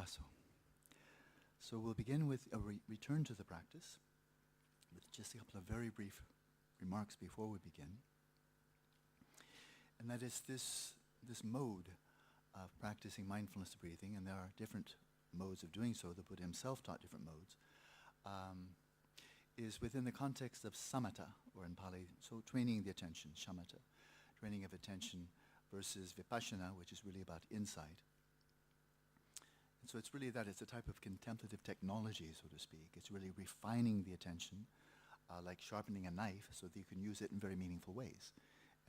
Tasso. So we'll begin with a return to the practice, with just a couple of very brief remarks before we begin. And that is this mode of practicing mindfulness breathing, and there are different modes of doing so. The Buddha himself taught different modes, is within the context of samatha, or in Pali, so training the attention, shamatha, training of attention versus vipassana, which is really about insight. And so it's really that, it's a type of contemplative technology, so to speak. It's really refining the attention, like sharpening a knife, so that you can use it in very meaningful ways.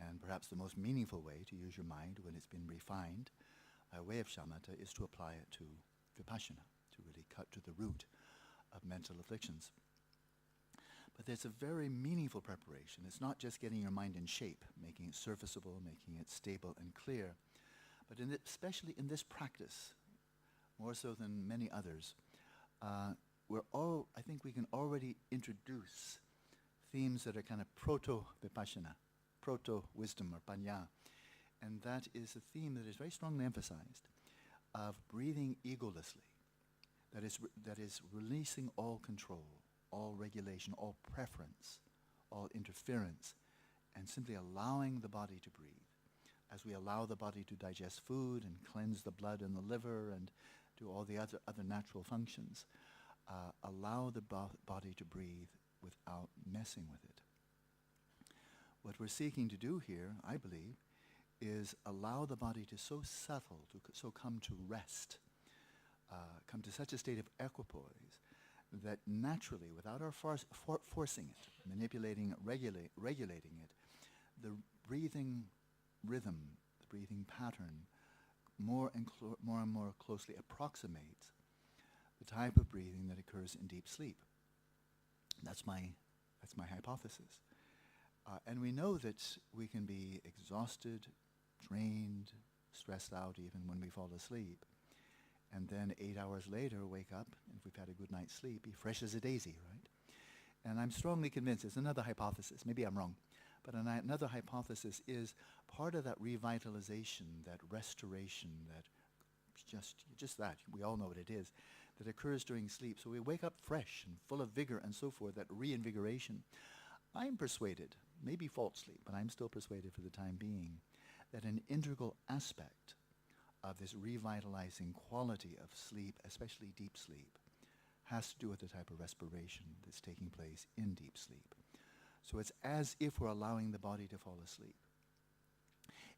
And perhaps the most meaningful way to use your mind when it's been refined by way of shamatha is to apply it to vipassana, to really cut to the root of mental afflictions. But there's a very meaningful preparation. It's not just getting your mind in shape, making it serviceable, making it stable and clear, but especially in this practice, more so than many others, I think we can already introduce themes that are kind of proto-vipassana, proto-wisdom or panya. And that is a theme that is very strongly emphasized, of breathing egolessly, that is releasing all control, all regulation, all preference, all interference, and simply allowing the body to breathe. As we allow the body to digest food and cleanse the blood in the liver and do all the other natural functions, allow the body to breathe without messing with it. What we're seeking to do here, I believe, is allow the body to so settle, so come to rest, come to such a state of equipoise that naturally, without our forcing it, manipulating it, regulating it, the breathing rhythm, the breathing pattern, more and more closely approximates the type of breathing that occurs in deep sleep. That's my hypothesis. And we know that we can be exhausted, drained, stressed out even when we fall asleep, and then 8 hours later wake up, and if we've had a good night's sleep, be fresh as a daisy, right? And I'm strongly convinced, it's another hypothesis, maybe I'm wrong, but another hypothesis is part of that revitalization, that restoration, that just that, we all know what it is, that occurs during sleep. So we wake up fresh and full of vigor and so forth, that reinvigoration. I'm persuaded, maybe falsely, but I'm still persuaded for the time being, that an integral aspect of this revitalizing quality of sleep, especially deep sleep, has to do with the type of respiration that's taking place in deep sleep. So it's as if we're allowing the body to fall asleep.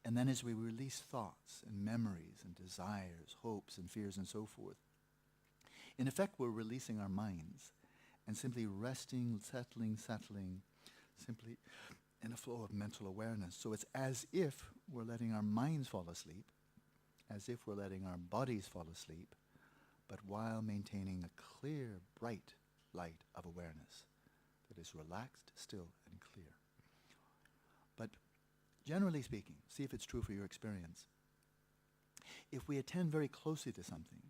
And then as we release thoughts and memories and desires, hopes and fears and so forth, in effect we're releasing our minds and simply resting, settling, simply in a flow of mental awareness. So it's as if we're letting our minds fall asleep, as if we're letting our bodies fall asleep, but while maintaining a clear, bright light of awareness that is relaxed, still, and clear. But generally speaking, see if it's true for your experience, if we attend very closely to something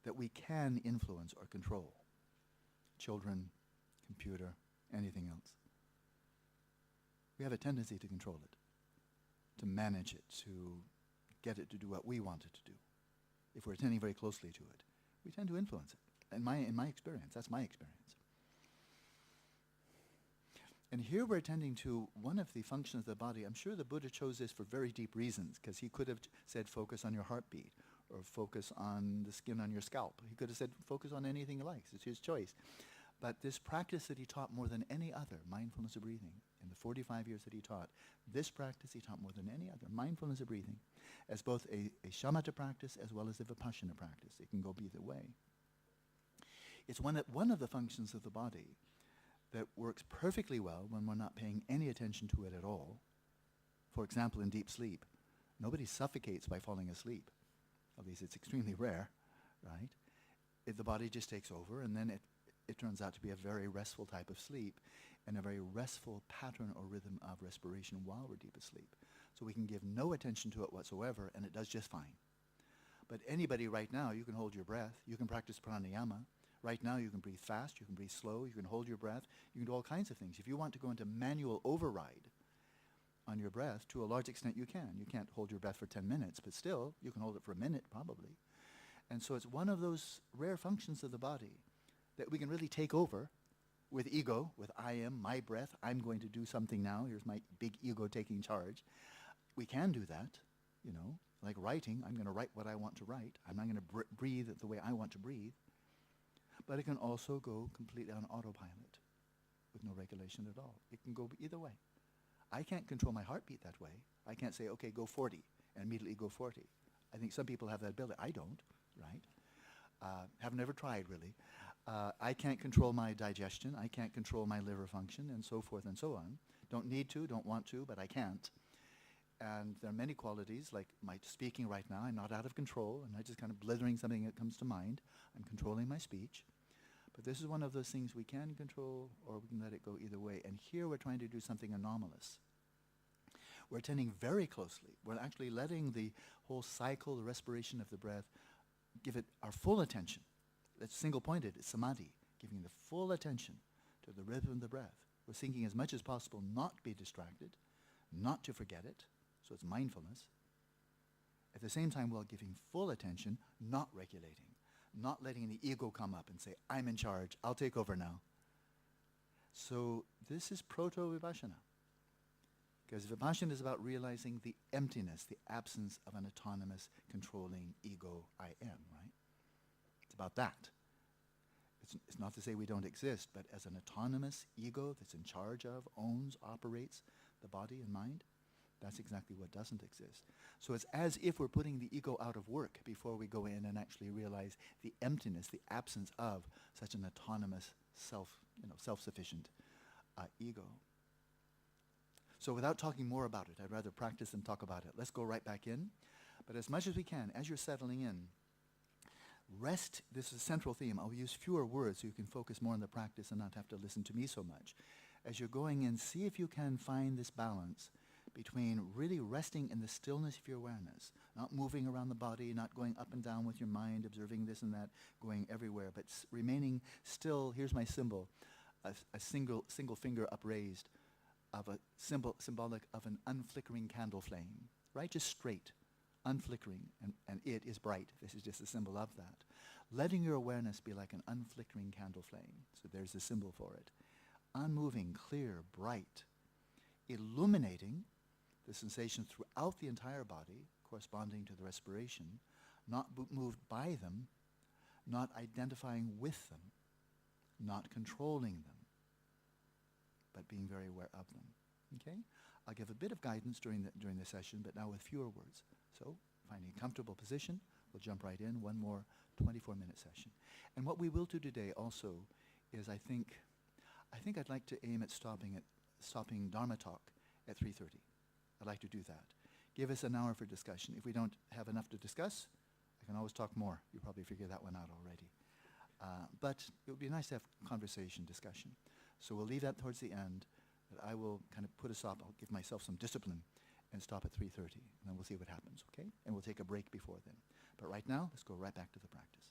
that we can influence or control, children, computer, anything else, we have a tendency to control it, to manage it, to get it to do what we want it to do. If we're attending very closely to it, we tend to influence it. In my experience, that's my experience. And here we're attending to one of the functions of the body. I'm sure the Buddha chose this for very deep reasons, because he could have said focus on your heartbeat, or focus on the skin on your scalp. He could have said focus on anything he likes. It's his choice. But this practice that he taught more than any other, mindfulness of breathing, in the 45 years that he taught, this practice he taught more than any other, mindfulness of breathing, as both a shamatha practice as well as a vipassana practice. It can go either way. It's one of the functions of the body that works perfectly well when we're not paying any attention to it at all. For example, in deep sleep, nobody suffocates by falling asleep. At least it's extremely rare, right? The body just takes over, and then it turns out to be a very restful type of sleep and a very restful pattern or rhythm of respiration while we're deep asleep. So we can give no attention to it whatsoever, and it does just fine. But anybody right now, you can hold your breath, you can practice pranayama. Right now you can breathe fast, you can breathe slow, you can hold your breath, you can do all kinds of things. If you want to go into manual override on your breath, to a large extent you can. You can't hold your breath for 10 minutes, but still, you can hold it for a minute probably. And so it's one of those rare functions of the body that we can really take over with ego, with I am, my breath, I'm going to do something now, here's my big ego taking charge. We can do that, you know, like writing. I'm going to write what I want to write. I'm not going to breathe the way I want to breathe. But it can also go completely on autopilot with no regulation at all. It can go either way. I can't control my heartbeat that way. I can't say, okay, go 40, and immediately go 40. I think some people have that ability. I don't, right? Have never tried, really. I can't control my digestion. I can't control my liver function, and so forth and so on. Don't need to, don't want to, but I can't. And there are many qualities, like my speaking right now. I'm not out of control. I'm not just kind of blithering something that comes to mind. I'm controlling my speech. But this is one of those things we can control, or we can let it go either way. And here we're trying to do something anomalous. We're attending very closely. We're actually letting the whole cycle, the respiration of the breath, give it our full attention. It's single-pointed. It's samadhi, giving the full attention to the rhythm of the breath. We're thinking as much as possible not to be distracted, not to forget it. So it's mindfulness. At the same time, while giving full attention, not regulating, not letting the ego come up and say, I'm in charge, I'll take over now. So this is proto-vipassana. Because vipassana is about realizing the emptiness, the absence of an autonomous, controlling ego I am, right? It's about that. It's not to say we don't exist, but as an autonomous ego that's in charge of, owns, operates the body and mind, that's exactly what doesn't exist. So it's as if we're putting the ego out of work before we go in and actually realize the emptiness, the absence of such an autonomous, self-sufficient ego. So without talking more about it, I'd rather practice than talk about it. Let's go right back in. But as much as we can, as you're settling in, rest, this is a central theme. I'll use fewer words so you can focus more on the practice and not have to listen to me so much. As you're going in, see if you can find this balance between really resting in the stillness of your awareness, not moving around the body, not going up and down with your mind, observing this and that, going everywhere, but remaining still. Here's my symbol, a single finger upraised of a symbolic of an unflickering candle flame, right? Just straight, unflickering, and it is bright. This is just a symbol of that. Letting your awareness be like an unflickering candle flame. So there's the symbol for it. Unmoving, clear, bright, illuminating the sensation throughout the entire body, corresponding to the respiration, not moved by them, not identifying with them, not controlling them, but being very aware of them. Okay? I'll give a bit of guidance during the session, but now with fewer words. So, finding a comfortable position, we'll jump right in, one more 24-minute session. And what we will do today also is I think I'd like to aim at stopping Dharma talk at 3:30. I'd like to do that. Give us an hour for discussion. If we don't have enough to discuss, I can always talk more. You probably figured that one out already. But it would be nice to have conversation, discussion. So we'll leave that towards the end. But I will kind of put a stop. I'll give myself some discipline and stop at 3:30. And then we'll see what happens, okay? And we'll take a break before then. But right now, let's go right back to the practice.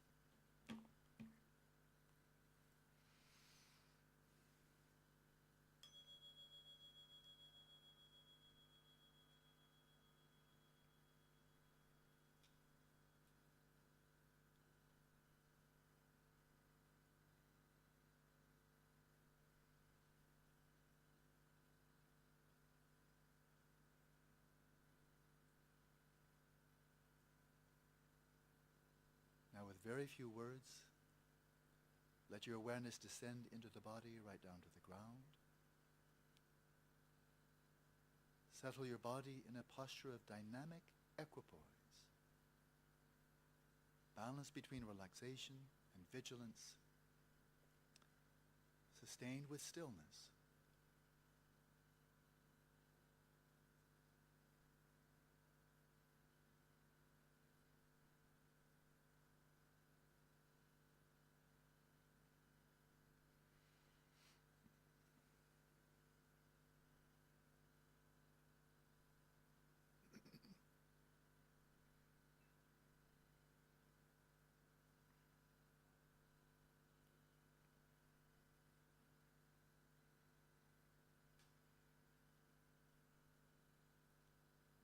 Now, with very few words, let your awareness descend into the body right down to the ground. Settle your body in a posture of dynamic equipoise. Balance between relaxation and vigilance, sustained with stillness.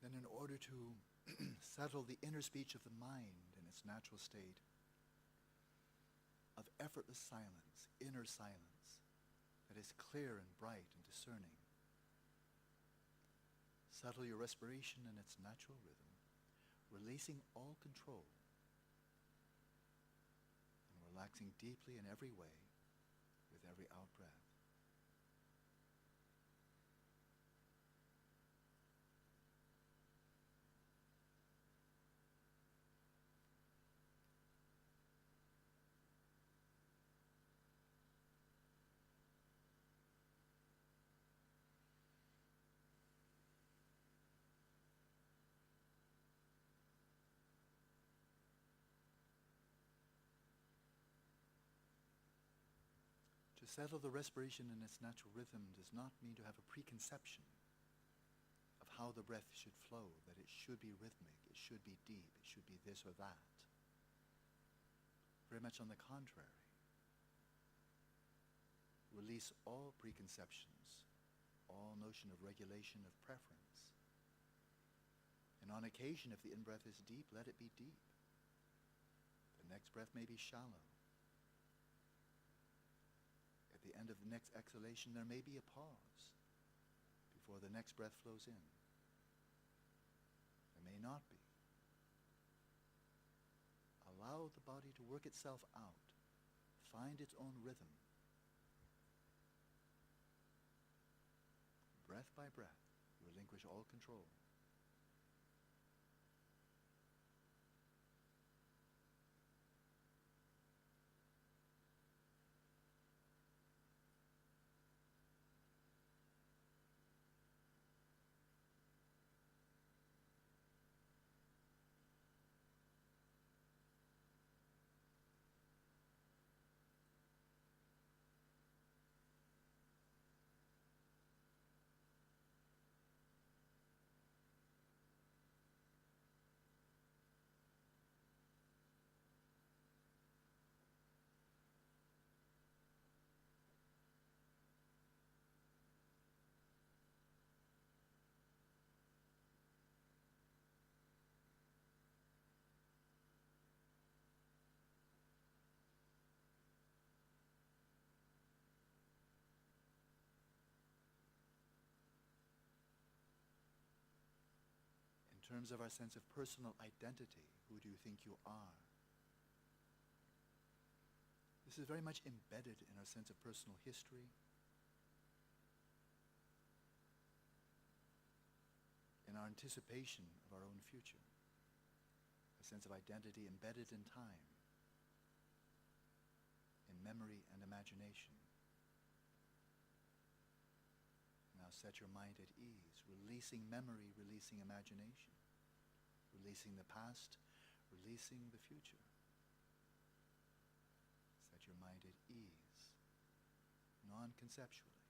Then in order to settle the inner speech of the mind and its natural state of effortless silence, inner silence, that is clear and bright and discerning. Settle your respiration in its natural rhythm, releasing all control and relaxing deeply in every way with every out-breath. To settle the respiration in its natural rhythm does not mean to have a preconception of how the breath should flow, that it should be rhythmic, it should be deep, it should be this or that. Very much on the contrary. Release all preconceptions, all notion of regulation of preference. And on occasion, if the in-breath is deep, let it be deep. The next breath may be shallow. At the end of the next exhalation, there may be a pause before the next breath flows in. There may not be. Allow the body to work itself out, find its own rhythm. Breath by breath, relinquish all control. In terms of our sense of personal identity, who do you think you are? This is very much embedded in our sense of personal history, in our anticipation of our own future, a sense of identity embedded in time, in memory and imagination. Now set your mind at ease, releasing memory, releasing imagination, releasing the past, releasing the future. Set your mind at ease, non-conceptually.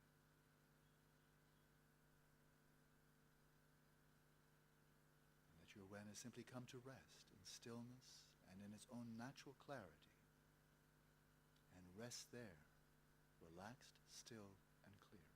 And let your awareness simply come to rest in stillness and in its own natural clarity. And rest there, relaxed, still, and clear.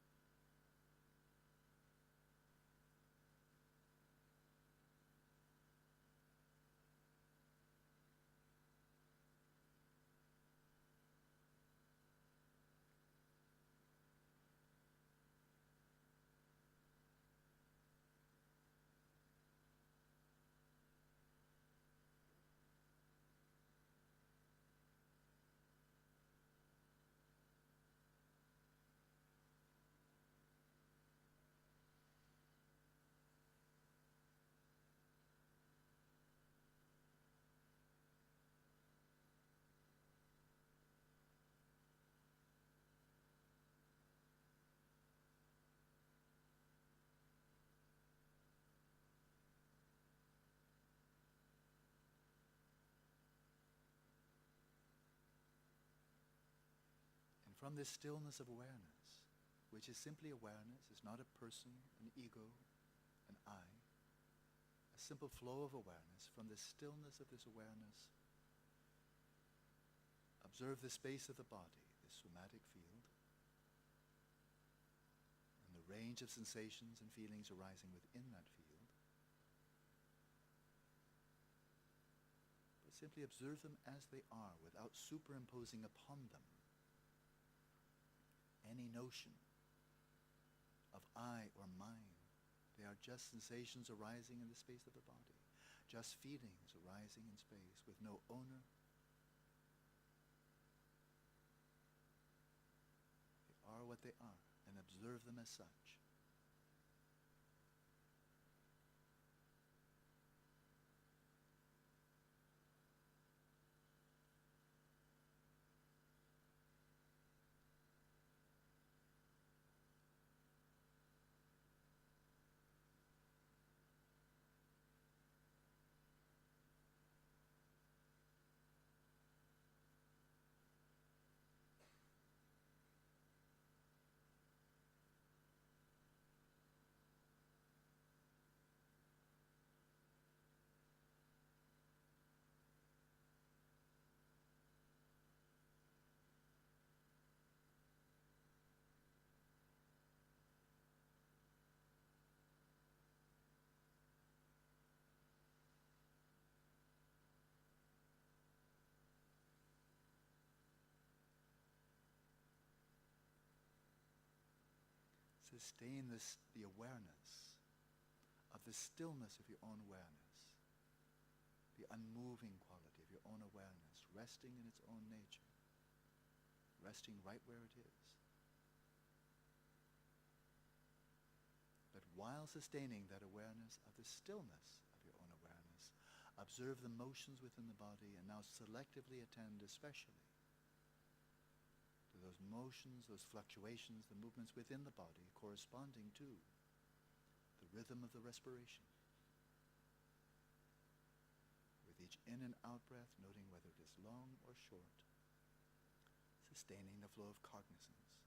From this stillness of awareness, which is simply awareness, is not a person, an ego, an I, a simple flow of awareness, from the stillness of this awareness, observe the space of the body, this somatic field, and the range of sensations and feelings arising within that field. But Simply observe them as they are without superimposing upon them any notion of I or mine. They are just sensations arising in the space of the body, just feelings arising in space with no owner. They are what they are, and observe them as such. Sustain the awareness of the stillness of your own awareness, the unmoving quality of your own awareness, resting in its own nature, resting right where it is. But while sustaining that awareness of the stillness of your own awareness, observe the motions within the body and now selectively attend especially to those motions, those fluctuations, the movements within the body corresponding to the rhythm of the respiration. With each in and out breath, noting whether it is long or short, sustaining the flow of cognizance.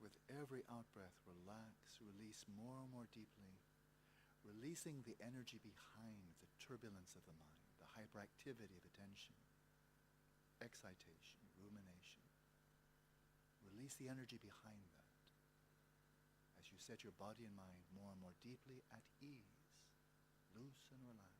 With every out-breath, relax, release more and more deeply, releasing the energy behind the turbulence of the mind, the hyperactivity of attention, excitation, rumination. Release the energy behind that as you set your body and mind more and more deeply at ease, loose and relaxed.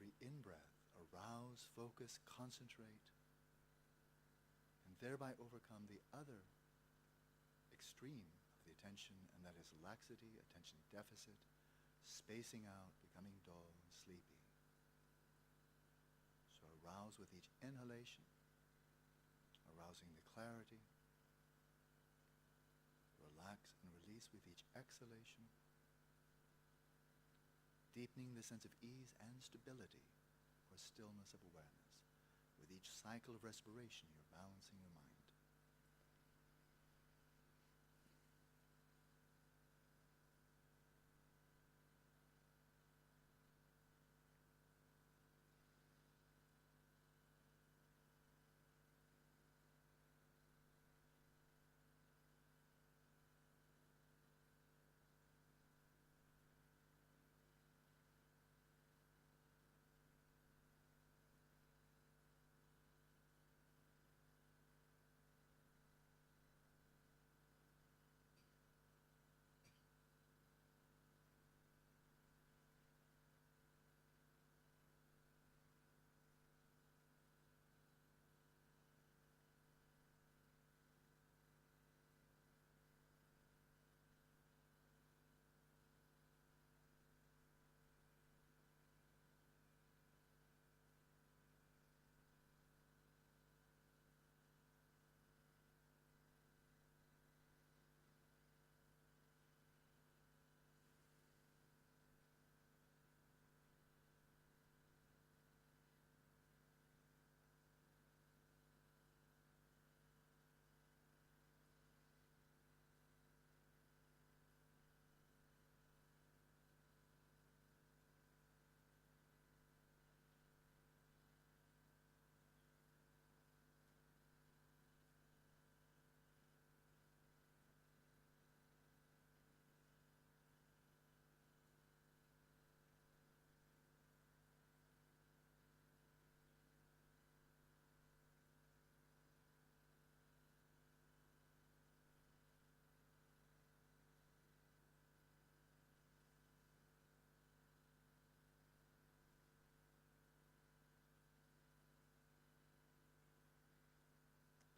every in-breath, arouse, focus, concentrate, and thereby overcome the other extreme of the attention, and that is laxity, attention deficit, spacing out, becoming dull and sleepy. So arouse with each inhalation, arousing the clarity. Relax and release with each exhalation, deepening the sense of ease and stability or stillness of awareness. With each cycle of respiration, you're balancing your mind.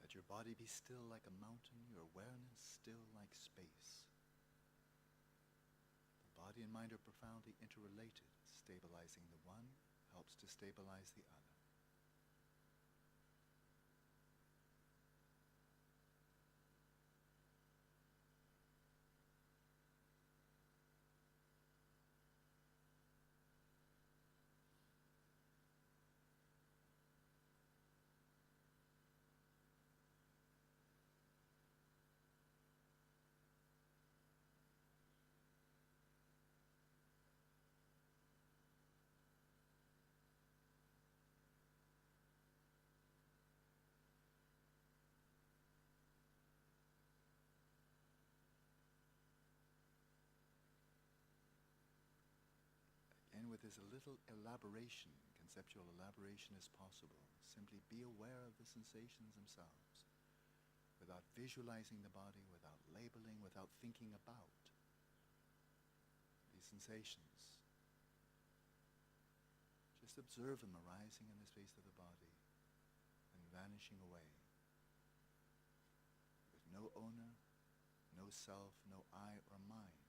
Let your body be still like a mountain, your awareness still like space. The body and mind are profoundly interrelated. Stabilizing the one helps to stabilize the other. And with as little elaboration, conceptual elaboration as possible, simply be aware of the sensations themselves, without visualizing the body, without labeling, without thinking about these sensations. Just observe them arising in the space of the body and vanishing away, with no owner, no self, no I or mine.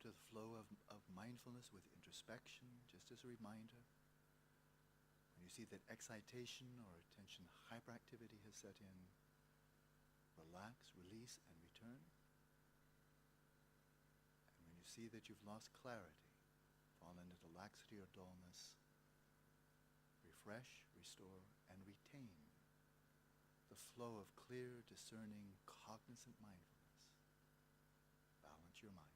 into the flow of mindfulness with introspection, just as a reminder. When you see that excitation or attention hyperactivity has set in, relax, release, and return. And when you see that you've lost clarity, fallen into laxity or dullness, refresh, restore, and retain the flow of clear, discerning, cognizant mindfulness. Balance your mind.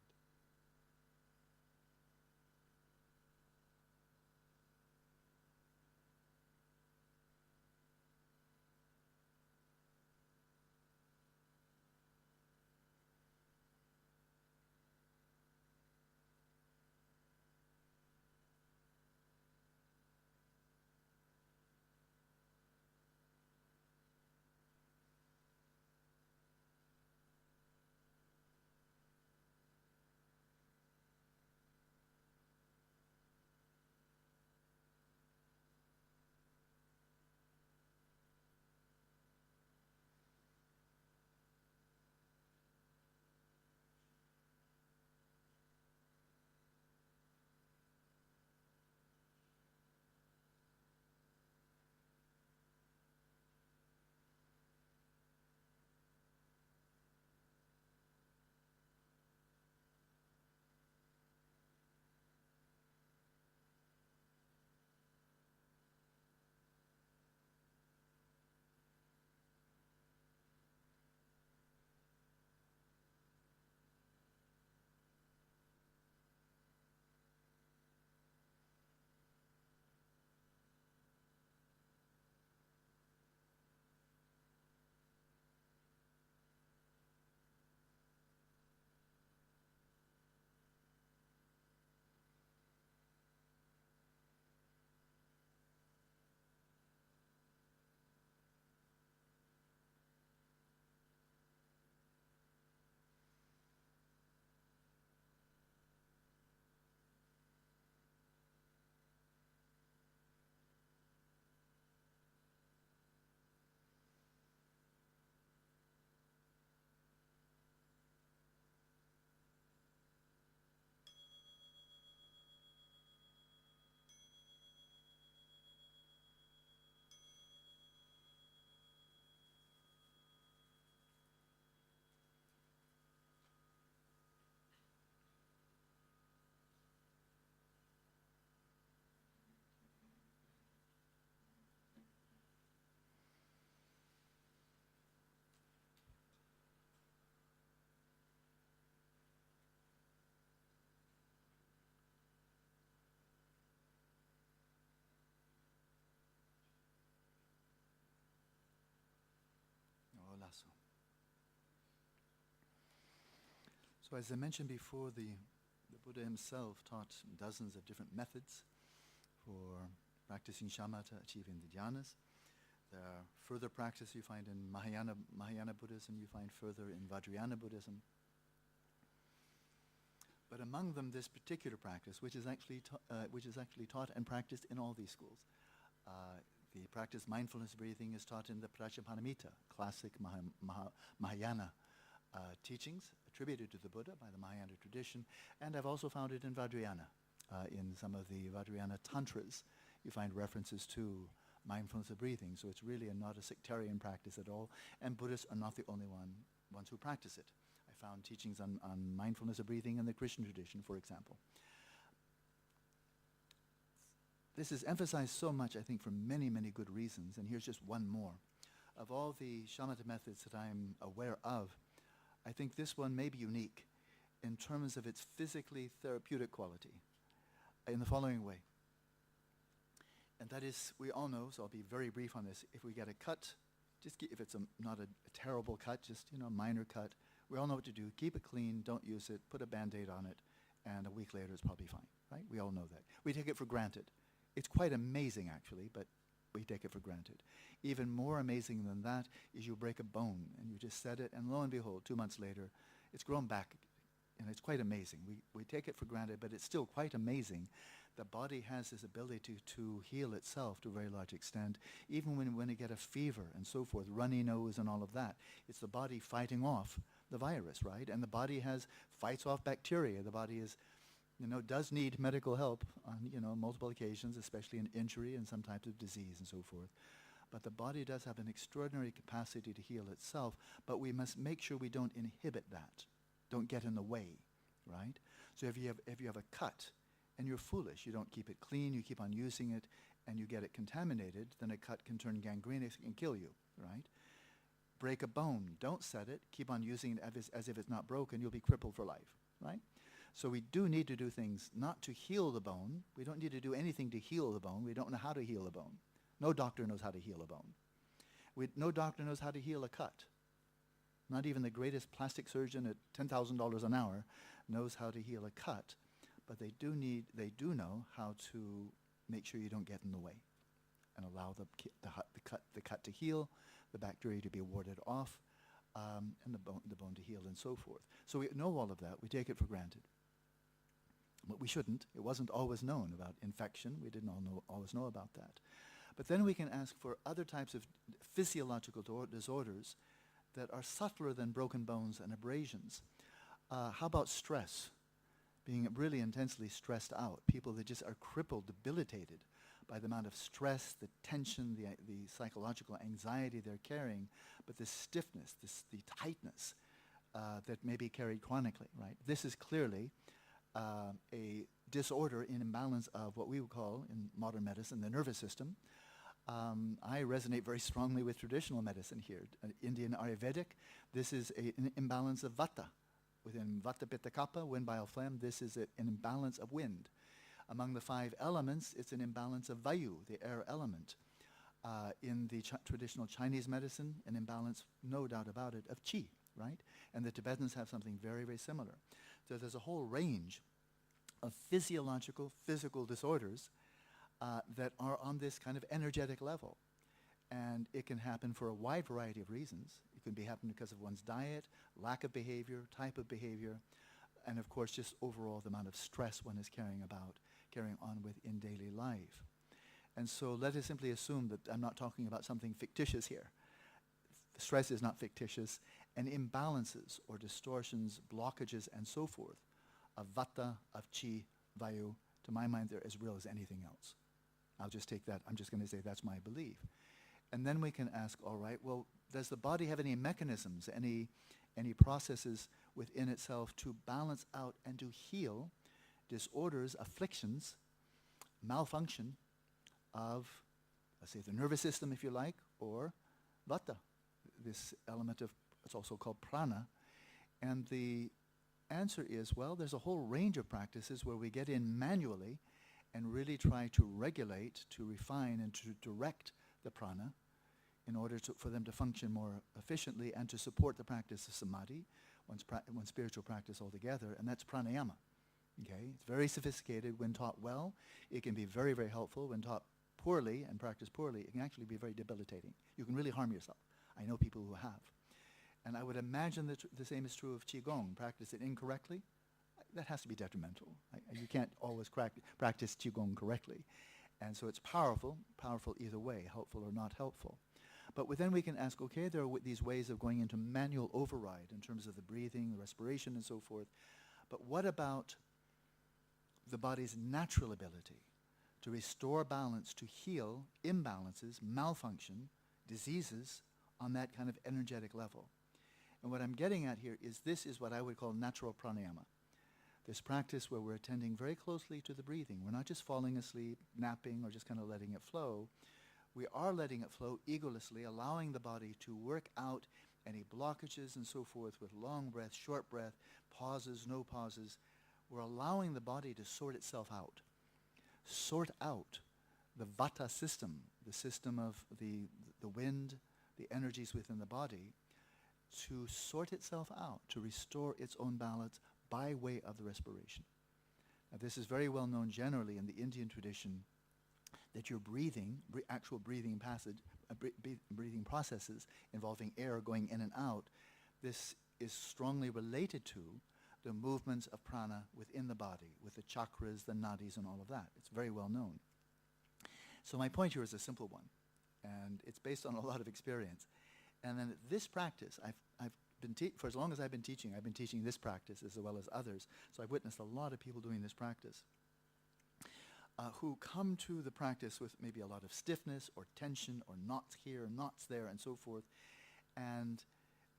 Lasso. So as I mentioned before, the Buddha himself taught dozens of different methods for practicing shamatha, achieving the dhyanas. There are further practice you find in Mahayana Buddhism, you find further in Vajrayana Buddhism. But among them, this particular practice, which is actually taught and practiced in all these schools. The practice mindfulness breathing is taught in the Prajnaparamita, classic Mahayana teachings attributed to the Buddha by the Mahayana tradition, and I've also found it in Vajrayana. In some of the Vajrayana tantras, you find references to mindfulness of breathing, so it's really not a sectarian practice at all, and Buddhists are not the only ones who practice it. I found teachings on mindfulness of breathing in the Christian tradition, for example. This is emphasized so much, I think, for many, many good reasons, and here's just one more. Of all the shamatha methods that I'm aware of, I think this one may be unique in terms of its physically therapeutic quality in the following way. And that is, we all know, so I'll be very brief on this, if we get a cut, if it's not a terrible cut, just a minor cut, we all know what to do. Keep it clean, don't use it, put a Band-Aid on it, and a week later it's probably fine, right? We all know that. We take it for granted. It's quite amazing, actually, but we take it for granted. Even more amazing than that is you break a bone, and you just set it, and lo and behold, 2 months later, it's grown back, and it's quite amazing. We take it for granted, but it's still quite amazing. The body has this ability to heal itself to a very large extent, even when you get a fever and so forth, runny nose and all of that. It's the body fighting off the virus, right? And the body fights off bacteria. The body is does need medical help on, multiple occasions, especially in injury and some types of disease and so forth. But the body does have an extraordinary capacity to heal itself, but we must make sure we don't inhibit that, don't get in the way, right? So if you have a cut and you're foolish, you don't keep it clean, you keep on using it, and you get it contaminated, then a cut can turn gangrenous and kill you, right? Break a bone, don't set it, keep on using it as if it's not broken, you'll be crippled for life, right? So we do need to do things not to heal the bone. We don't need to do anything to heal the bone. We don't know how to heal a bone. No doctor knows how to heal a bone. No doctor knows how to heal a cut. Not even the greatest plastic surgeon at $10,000 an hour knows how to heal a cut, but they do know how to make sure you don't get in the way and allow the cut to heal, the bacteria to be warded off, and the bone to heal and so forth. So we know all of that. We take it for granted. But we shouldn't. It wasn't always known about infection. We didn't always know about that. But then we can ask for other types of physiological disorders that are subtler than broken bones and abrasions. How about stress? Being really intensely stressed out. People that just are crippled, debilitated by the amount of stress, the tension, the psychological anxiety they're carrying, but the stiffness, the tightness that may be carried chronically, right? This is clearly a disorder in imbalance of what we would call, in modern medicine, the nervous system. I resonate very strongly with traditional medicine here. Indian Ayurvedic, this is an imbalance of vata. Within vata, pitta, kapha, wind, bile, phlegm, this is an imbalance of wind. Among the 5 elements, it's an imbalance of vayu, the air element. In the traditional Chinese medicine, an imbalance, no doubt about it, of qi, right? And the Tibetans have something very, very similar. So there's a whole range of physiological, physical disorders that are on this kind of energetic level. And it can happen for a wide variety of reasons. It can be happening because of one's diet, lack of behavior, type of behavior, and of course just overall the amount of stress one is carrying on with in daily life. And so let us simply assume that I'm not talking about something fictitious here. Stress is not fictitious, and imbalances or distortions, blockages, and so forth of vata, of chi, vayu, to my mind, they're as real as anything else. I'll just take that. I'm just going to say that's my belief. And then we can ask, all right, well, does the body have any mechanisms, any processes within itself to balance out and to heal disorders, afflictions, malfunction of, let's say, the nervous system, if you like, or vata, this element of, it's also called prana. And the answer is, well, there's a whole range of practices where we get in manually and really try to regulate, to refine, and to direct the prana in order for them to function more efficiently and to support the practice of samadhi, one's spiritual practice altogether, and that's pranayama. Okay? It's very sophisticated. When taught well, it can be very, very helpful. When taught poorly and practiced poorly, it can actually be very debilitating. You can really harm yourself. I know people who have. And I would imagine that the same is true of Qigong. Practice it incorrectly, that has to be detrimental. You can't always practice Qigong correctly. And so it's powerful either way, helpful or not helpful. But then we can ask, okay, there are these ways of going into manual override in terms of the breathing, the respiration, and so forth. But what about the body's natural ability to restore balance, to heal imbalances, malfunction, diseases on that kind of energetic level? And what I'm getting at here is this is what I would call natural pranayama. This practice where we're attending very closely to the breathing. We're not just falling asleep, napping, or just kind of letting it flow. We are letting it flow egolessly, allowing the body to work out any blockages and so forth with long breath, short breath, pauses, no pauses. We're allowing the body to sort itself out. Sort out the vata system, the system of the wind, the energies within the body, to sort itself out, to restore its own balance by way of the respiration. Now, this is very well known generally in the Indian tradition, that your breathing, actual breathing breathing processes involving air going in and out, this is strongly related to the movements of prana within the body, with the chakras, the nadis, and all of that. It's very well known. So my point here is a simple one, and it's based on a lot of experience. And then this practice, I've for as long as I've been teaching this practice as well as others. So I've witnessed a lot of people doing this practice who come to the practice with maybe a lot of stiffness or tension or knots here, knots there, and so forth. And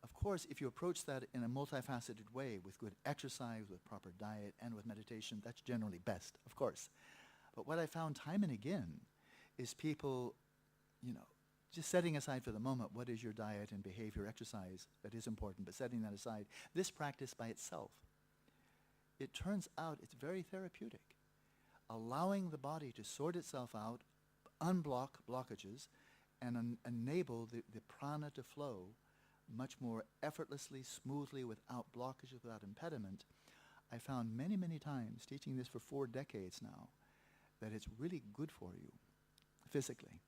of course, if you approach that in a multifaceted way with good exercise, with proper diet, and with meditation, that's generally best, of course. But what I found time and again is people, just setting aside for the moment what is your diet and behavior, exercise, that is important, but setting that aside, this practice by itself, it turns out it's very therapeutic. Allowing the body to sort itself out, unblock blockages, and enable the prana to flow much more effortlessly, smoothly, without blockages, without impediment. I found many, many times, teaching this for 4 decades now, that it's really good for you physically,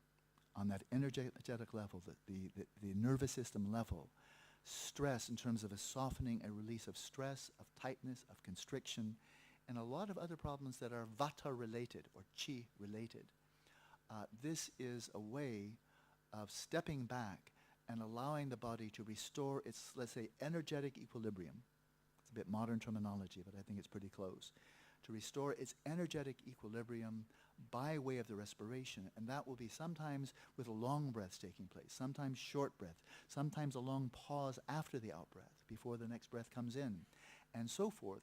on that energetic level, the nervous system level. Stress in terms of a softening, a release of stress, of tightness, of constriction, and a lot of other problems that are vata-related or chi-related. This is a way of stepping back and allowing the body to restore its, let's say, energetic equilibrium. It's a bit modern terminology, but I think it's pretty close. To restore its energetic equilibrium by way of the respiration, and that will be sometimes with long breaths taking place, sometimes short breath, sometimes a long pause after the out-breath, before the next breath comes in, and so forth.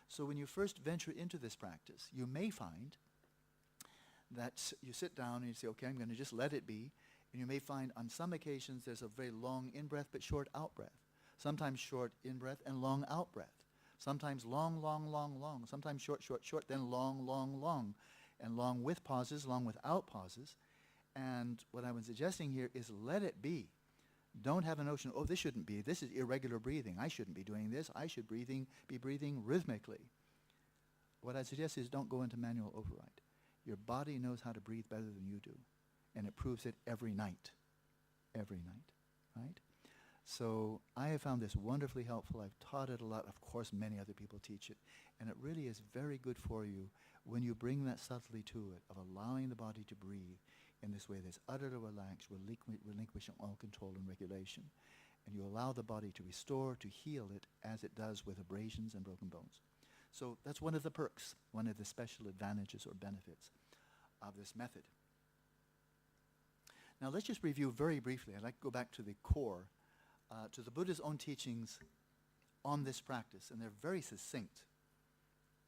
So when you first venture into this practice, you may find that you sit down and you say, okay, I'm going to just let it be. And you may find on some occasions there's a very long in-breath but short out-breath. Sometimes short in-breath and long out-breath. Sometimes long, long, long, long. Sometimes short, short, short, then long, long, long. And long with pauses, long without pauses. And what I was suggesting here is let it be. Don't have a notion, oh, this shouldn't be. This is irregular breathing. I shouldn't be doing this. I should be breathing rhythmically. What I suggest is don't go into manual override. Your body knows how to breathe better than you do. And it proves it every night. Every night, right? So I have found this wonderfully helpful. I've taught it a lot. Of course, many other people teach it. And it really is very good for you when you bring that subtlety to it of allowing the body to breathe in this way that's utterly relaxed, relinquishing all control and regulation. And you allow the body to restore, to heal it as it does with abrasions and broken bones. So that's one of the perks, one of the special advantages or benefits of this method. Now let's just review very briefly. I'd like to go back to the core, to the Buddha's own teachings on this practice, and they're very succinct,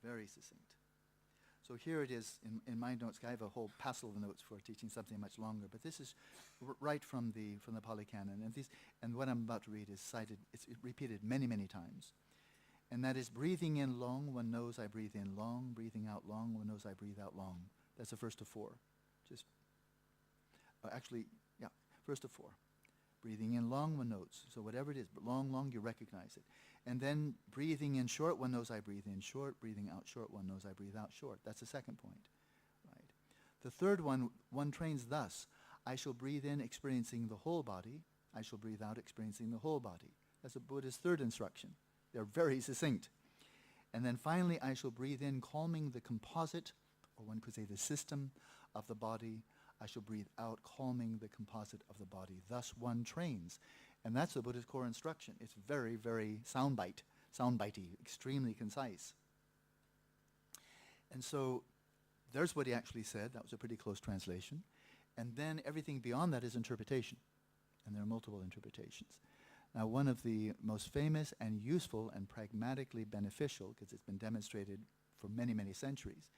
very succinct. So here it is in my notes. I have a whole passel of notes for teaching something much longer, but this is right from the Pali Canon, and what I'm about to read is cited. It's repeated many, many times, and that is breathing in long. One knows I breathe in long. Breathing out long. One knows I breathe out long. That's the first of 4. Just first of 4. Breathing in long, one knows. So whatever it is, but long, long, you recognize it. And then breathing in short, one knows I breathe in short. Breathing out short, one knows I breathe out short. That's the second point. Right. The third one trains thus. I shall breathe in experiencing the whole body. I shall breathe out experiencing the whole body. That's the Buddha's third instruction. They're very succinct. And then finally, I shall breathe in calming the composite, or one could say the system of the body. I shall breathe out, calming the composite of the body. Thus one trains. And that's the Buddha's core instruction. It's very, very soundbitey, extremely concise. And so there's what he actually said. That was a pretty close translation. And then everything beyond that is interpretation. And there are multiple interpretations. Now, one of the most famous and useful and pragmatically beneficial, because it's been demonstrated for many, many centuries,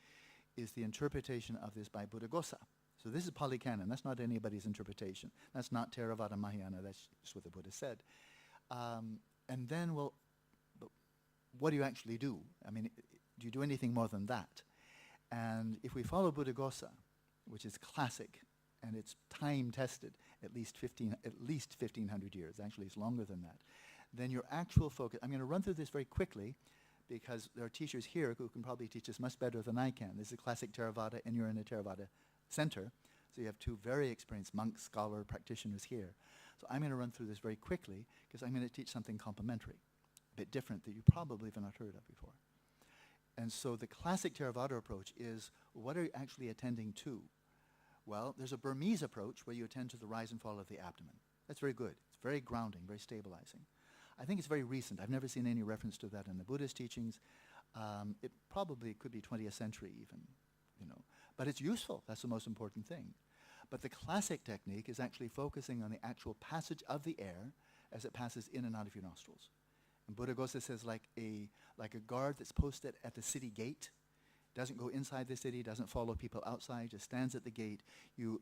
is the interpretation of this by Buddhaghosa. So this is Pali Canon. That's not anybody's interpretation. That's not Theravada Mahayana. That's just what the Buddha said. And then, well, but what do you actually do? I mean, do you do anything more than that? And if we follow Buddhaghosa, which is classic, and it's time-tested, at least 1,500 years. Actually, it's longer than that. Then your actual focus, I'm going to run through this very quickly, because there are teachers here who can probably teach us much better than I can. This is classic Theravada, and you're in a Theravada center. So you have 2 very experienced monks, scholar, practitioners here. So I'm going to run through this very quickly, because I'm going to teach something complementary, a bit different that you probably have not heard of before. And so the classic Theravada approach is, what are you actually attending to? Well, there's a Burmese approach where you attend to the rise and fall of the abdomen. That's very good. It's very grounding, very stabilizing. I think it's very recent. I've never seen any reference to that in the Buddhist teachings. It probably could be 20th century even, you know. But it's useful. That's the most important thing. But the classic technique is actually focusing on the actual passage of the air as it passes in and out of your nostrils. And Buddhaghosa says like a guard that's posted at the city gate, doesn't go inside the city, doesn't follow people outside, just stands at the gate. You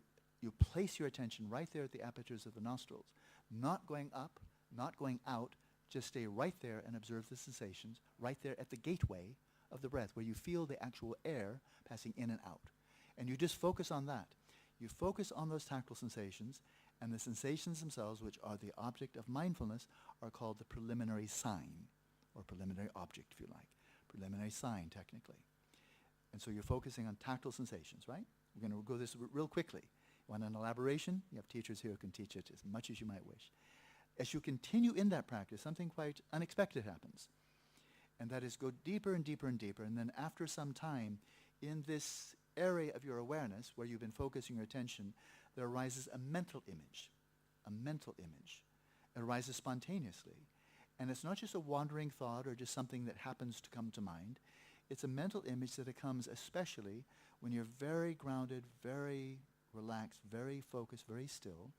place your attention right there at the apertures of the nostrils, not going up, not going out, just stay right there and observe the sensations right there at the gateway of the breath where you feel the actual air passing in and out. And you just focus on that. You focus on those tactile sensations, and the sensations themselves, which are the object of mindfulness, are called the preliminary sign, or preliminary object, if you like. Preliminary sign, technically. And so you're focusing on tactile sensations, right? We're going to go this real quickly. You want an elaboration? You have teachers here who can teach it as much as you might wish. As you continue in that practice, something quite unexpected happens. And that is go deeper and deeper and deeper, and then after some time, in this area of your awareness where you've been focusing your attention, there arises a mental image. A mental image. It arises spontaneously. And it's not just a wandering thought or just something that happens to come to mind. It's a mental image that comes especially when you're very grounded, very relaxed, very focused, very still.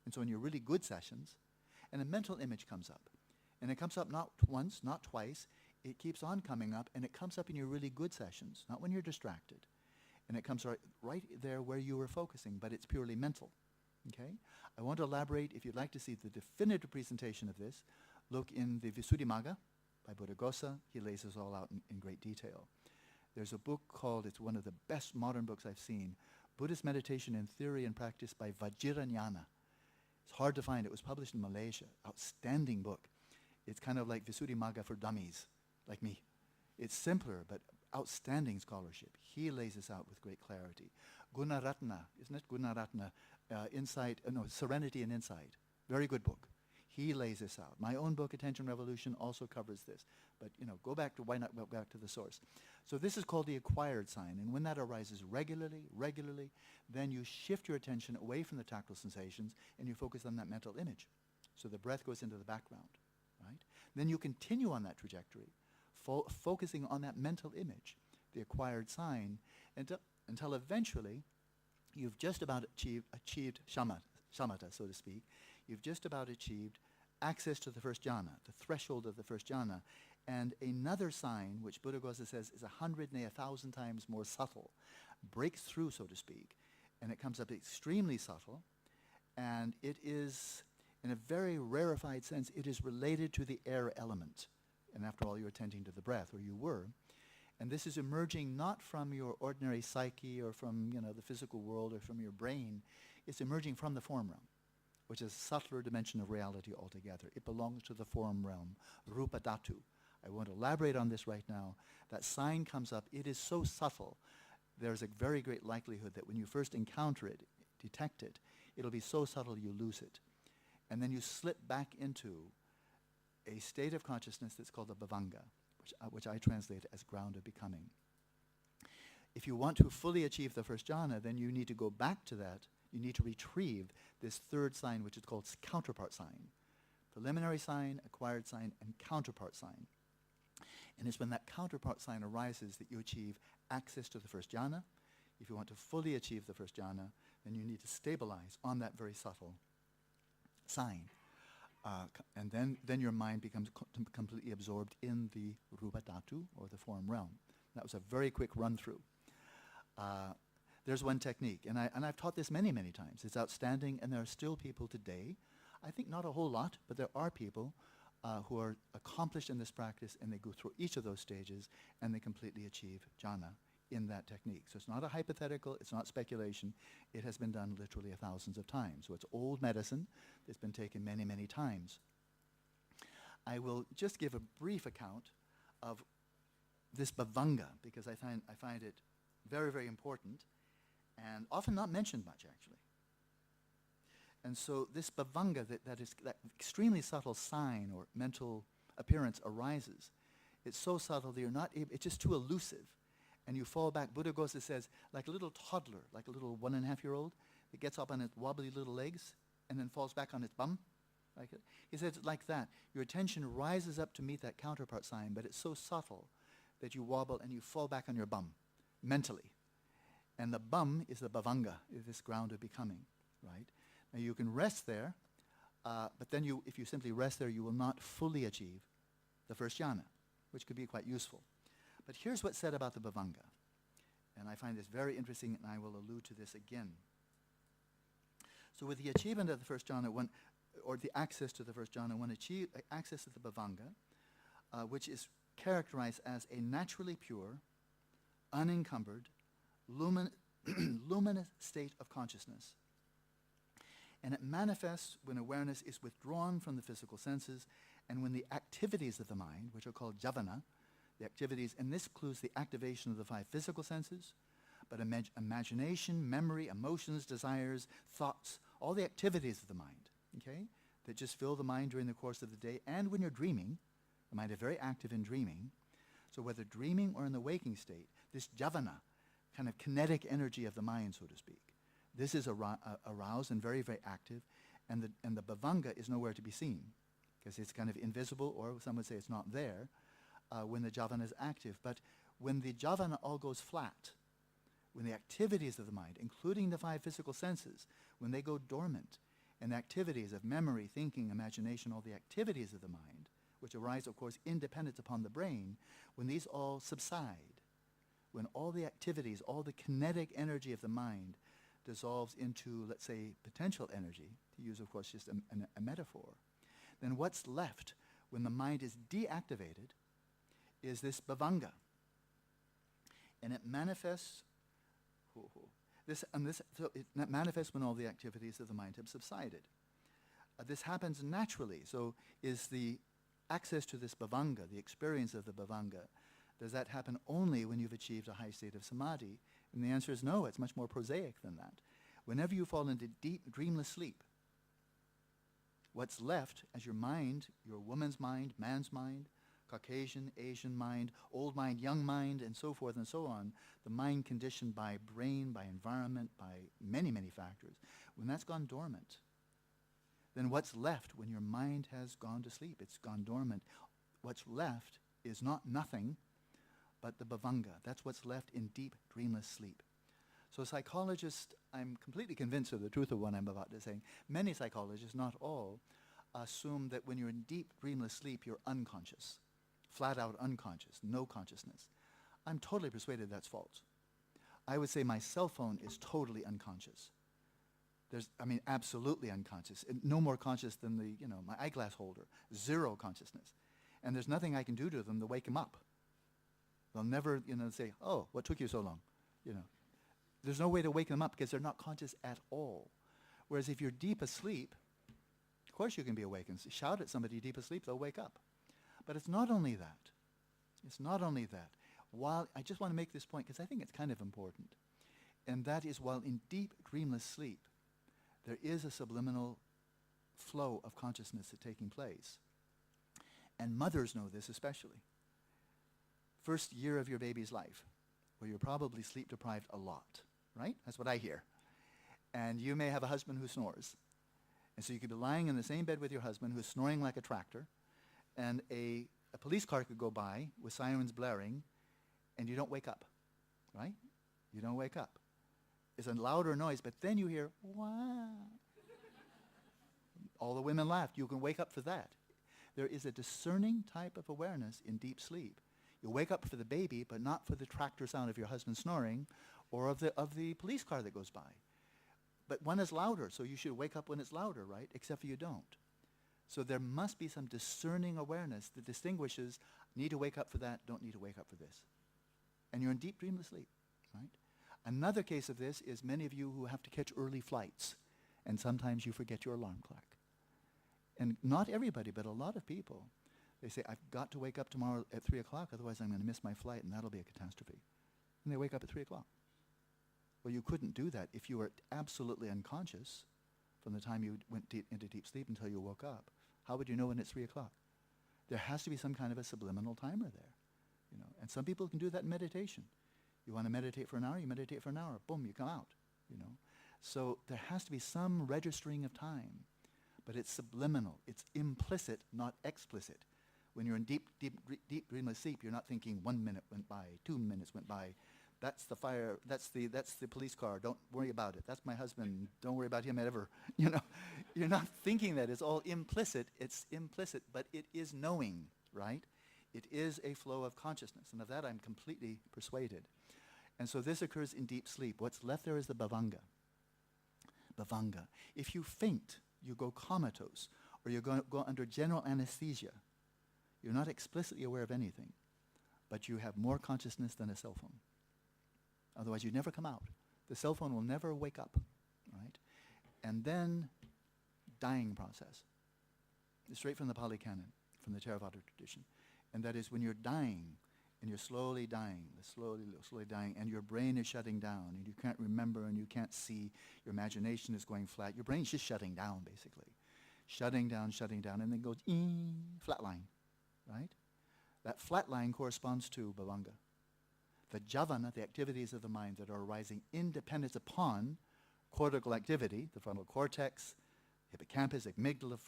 And so in your really good sessions, and a mental image comes up. And it comes up not once, not twice. It keeps on coming up, and it comes up in your really good sessions, not when you're distracted. And it comes right there where you were focusing, but it's purely mental. Okay? I want to elaborate. If you'd like to see the definitive presentation of this, look in the Visuddhimagga by Buddhaghosa. He lays this all out in great detail. There's a book called, it's one of the best modern books I've seen, Buddhist Meditation in Theory and Practice by Vajiranyana. It's hard to find. It was published in Malaysia. Outstanding book. It's kind of like Visuddhimagga for dummies, like me. It's simpler, but outstanding scholarship. He lays this out with great clarity. Gunaratna, isn't it? Gunaratna, Serenity and Insight. Very good book. He lays this out. My own book, Attention Revolution, also covers this. But, go back to, why not go back to the source? So this is called the acquired sign. And when that arises regularly, then you shift your attention away from the tactile sensations and you focus on that mental image. So the breath goes into the background, right? Then you continue on that trajectory, focusing on that mental image, the acquired sign, until eventually you've just about achieved shamatha, so to speak. You've just about achieved access to the first jhana, the threshold of the first jhana, and another sign, which Buddhaghosa says is 100 and 1,000 times more subtle, breaks through, so to speak, and it comes up extremely subtle, and it is, in a very rarefied sense, it is related to the air element. And after all, you're attending to the breath, or you were. And this is emerging not from your ordinary psyche or from the physical world or from your brain. It's emerging from the form realm, which is a subtler dimension of reality altogether. It belongs to the form realm, rupa dhatu. I won't elaborate on this right now. That sign comes up. It is so subtle. There's a very great likelihood that when you first encounter it, detect it, it'll be so subtle you lose it. And then you slip back into a state of consciousness that's called the bhavanga, which I translate as ground of becoming. If you want to fully achieve the first jhana, then you need to go back to that. You need to retrieve this third sign, which is called counterpart sign. Preliminary sign, acquired sign, and counterpart sign. And it's when that counterpart sign arises that you achieve access to the first jhana. If you want to fully achieve the first jhana, then you need to stabilize on that very subtle sign. And then your mind becomes completely absorbed in the rupa dhatu, or the form realm. That was a very quick run-through. There's one technique, and I've taught this many, many times. It's outstanding, and there are still people today, I think not a whole lot, but there are people who are accomplished in this practice, and they go through each of those stages, and they completely achieve jhana in that technique. So it's not a hypothetical, it's not speculation. It has been done literally thousands of times. So it's old medicine that's been taken many, many times. I will just give a brief account of this bhavanga, because I find it very, very important, and often not mentioned much, actually. And so this bhavanga, that extremely subtle sign or mental appearance arises. It's so subtle that you're not able, it's just too elusive. And you fall back, Buddhaghosa says, like a little toddler, like a little 1.5-year-old that gets up on its wobbly little legs and then falls back on its bum. Like it? He says it's like that. Your attention rises up to meet that counterpart sign, but it's so subtle that you wobble and you fall back on your bum, mentally. And the bum is the bhavanga, is this ground of becoming, right? Now you can rest there, but then if you simply rest there, you will not fully achieve the first jhana, which could be quite useful. But here's what's said about the bhavanga. And I find this very interesting, and I will allude to this again. So with the achievement of the first jhana, or the access to the first jhana, one achieves access to the bhavanga, which is characterized as a naturally pure, unencumbered, luminous state of consciousness. And it manifests when awareness is withdrawn from the physical senses and when the activities of the mind, which are called javana, the activities, and this includes the activation of the 5 physical senses, but imagination, memory, emotions, desires, thoughts, all the activities of the mind, okay, that just fill the mind during the course of the day. And when you're dreaming, the mind is very active in dreaming. So whether dreaming or in the waking state, this javana, kind of kinetic energy of the mind, so to speak, this is aroused and very, very active, and the bhavanga is nowhere to be seen, because it's kind of invisible, or some would say it's not there, when the javana is active. But when the javana all goes flat, when the activities of the mind, including the 5 physical senses, when they go dormant, and the activities of memory, thinking, imagination, all the activities of the mind, which arise, of course, independent upon the brain, when these all subside, when all the activities, all the kinetic energy of the mind dissolves into, let's say, potential energy, to use, of course, just a metaphor, then what's left when the mind is deactivated is this bhavanga. And it manifests, so it manifests when all the activities of the mind have subsided. This happens naturally. So is the access to this bhavanga, the experience of the bhavanga, does that happen only when you've achieved a high state of samadhi? And the answer is no, it's much more prosaic than that. Whenever you fall into deep, dreamless sleep, what's left as your mind, your woman's mind, man's mind, Caucasian, Asian mind, old mind, young mind, and so forth and so on, the mind conditioned by brain, by environment, by many, many factors, when that's gone dormant, then what's left when your mind has gone to sleep? It's gone dormant. What's left is not nothing, but the bhavanga. That's what's left in deep, dreamless sleep. So psychologists, I'm completely convinced of the truth of what I'm about to say. Many psychologists, not all, assume that when you're in deep, dreamless sleep, you're unconscious, flat out unconscious, no consciousness. I'm totally persuaded that's false. I would say my cell phone is totally unconscious. Absolutely unconscious. No more conscious than my eyeglass holder. Zero consciousness. And there's nothing I can do to them to wake them up. They'll never, say, oh, what took you so long? There's no way to wake them up because they're not conscious at all. Whereas if you're deep asleep, of course you can be awakened. Shout at somebody deep asleep, they'll wake up. But it's not only that. It's not only that. While I just want to make this point because I think it's kind of important. And that is, while in deep dreamless sleep, there is a subliminal flow of consciousness that's taking place. And mothers know this especially. First year of your baby's life, where you're probably sleep deprived a lot, right? That's what I hear. And you may have a husband who snores. And so you could be lying in the same bed with your husband who's snoring like a tractor, and a police car could go by with sirens blaring, and you don't wake up, right? You don't wake up. It's a louder noise, but then you hear, wow. All the women laughed. You can wake up for that. There is a discerning type of awareness in deep sleep. You wake up for the baby, but not for the tractor sound of your husband snoring or of the police car that goes by. But one is louder, so you should wake up when it's louder, right? Except for you don't. So there must be some discerning awareness that distinguishes need to wake up for that, don't need to wake up for this. And you're in deep dreamless sleep, right? Another case of this is many of you who have to catch early flights, and sometimes you forget your alarm clock. And not everybody, but a lot of people, they say, I've got to wake up tomorrow at 3 o'clock, otherwise I'm going to miss my flight, and that'll be a catastrophe. And they wake up at 3 o'clock. Well, you couldn't do that if you were absolutely unconscious from the time you went into deep sleep until you woke up. How would you know when it's 3 o'clock? There has to be some kind of a subliminal timer there. And some people can do that in meditation. You want to meditate for an hour, you meditate for an hour. Boom, you come out. So there has to be some registering of time. but it's subliminal. It's implicit, not explicit. When you're in deep dreamless sleep, you're not thinking 1 minute went by, 2 minutes went by. That's the fire, that's the police car, don't worry about it. That's my husband, don't worry about him ever. You know, you're not thinking that. It's all implicit. It's implicit, but it is knowing, right? It is a flow of consciousness, and of that I'm completely persuaded. And so this occurs in deep sleep. What's left there is the bhavanga. Bhavanga. If you faint, you go comatose, or you go under general anesthesia. You're not explicitly aware of anything, but you have more consciousness than a cell phone. Otherwise, you never come out. The cell phone will never wake up, right? And then, dying process. It's straight from the Pali Canon, from the Theravada tradition. And that is when you're dying, and you're slowly dying, slowly dying, and your brain is shutting down, and you can't remember, and you can't see, your imagination is going flat. Your brain's just shutting down, basically. Shutting down, and then goes, flatline, right? That flatline corresponds to bhavanga. The javana, the activities of the mind that are arising independent upon cortical activity, the frontal cortex, hippocampus, amygdala,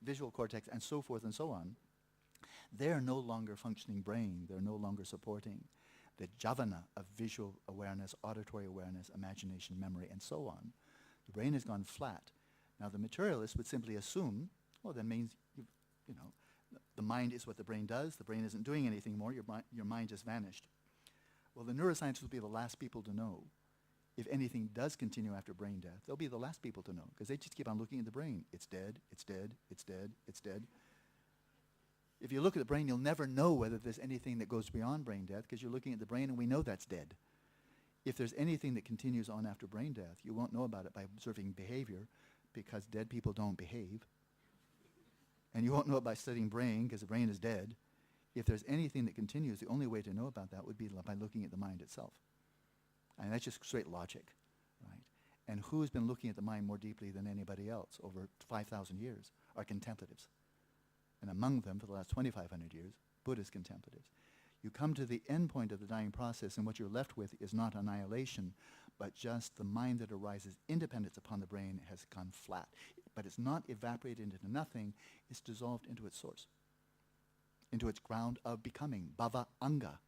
visual cortex, and so forth and so on, they're no longer functioning brain. They're no longer supporting the javana of visual awareness, auditory awareness, imagination, memory, and so on. The brain has gone flat. Now, the materialist would simply assume, well, that means, the mind is what the brain does. The brain isn't doing anything more. Your mind just vanished. Well, the neuroscientists will be the last people to know if anything does continue after brain death. They'll be the last people to know because they just keep on looking at the brain. It's dead, it's dead, it's dead, it's dead. If you look at the brain, you'll never know whether there's anything that goes beyond brain death because you're looking at the brain and we know that's dead. If there's anything that continues on after brain death, you won't know about it by observing behavior because dead people don't behave. And you won't know it by studying brain because the brain is dead. If there's anything that continues, the only way to know about that would be by looking at the mind itself. And that's just straight logic, right? And who's been looking at the mind more deeply than anybody else over 5,000 years are contemplatives. And among them, for the last 2,500 years, Buddhist contemplatives. You come to the end point of the dying process, and what you're left with is not annihilation, but just the mind that arises independence upon the brain has gone flat. But it's not evaporated into nothing, it's dissolved into its source, into its ground of becoming, bhava anga,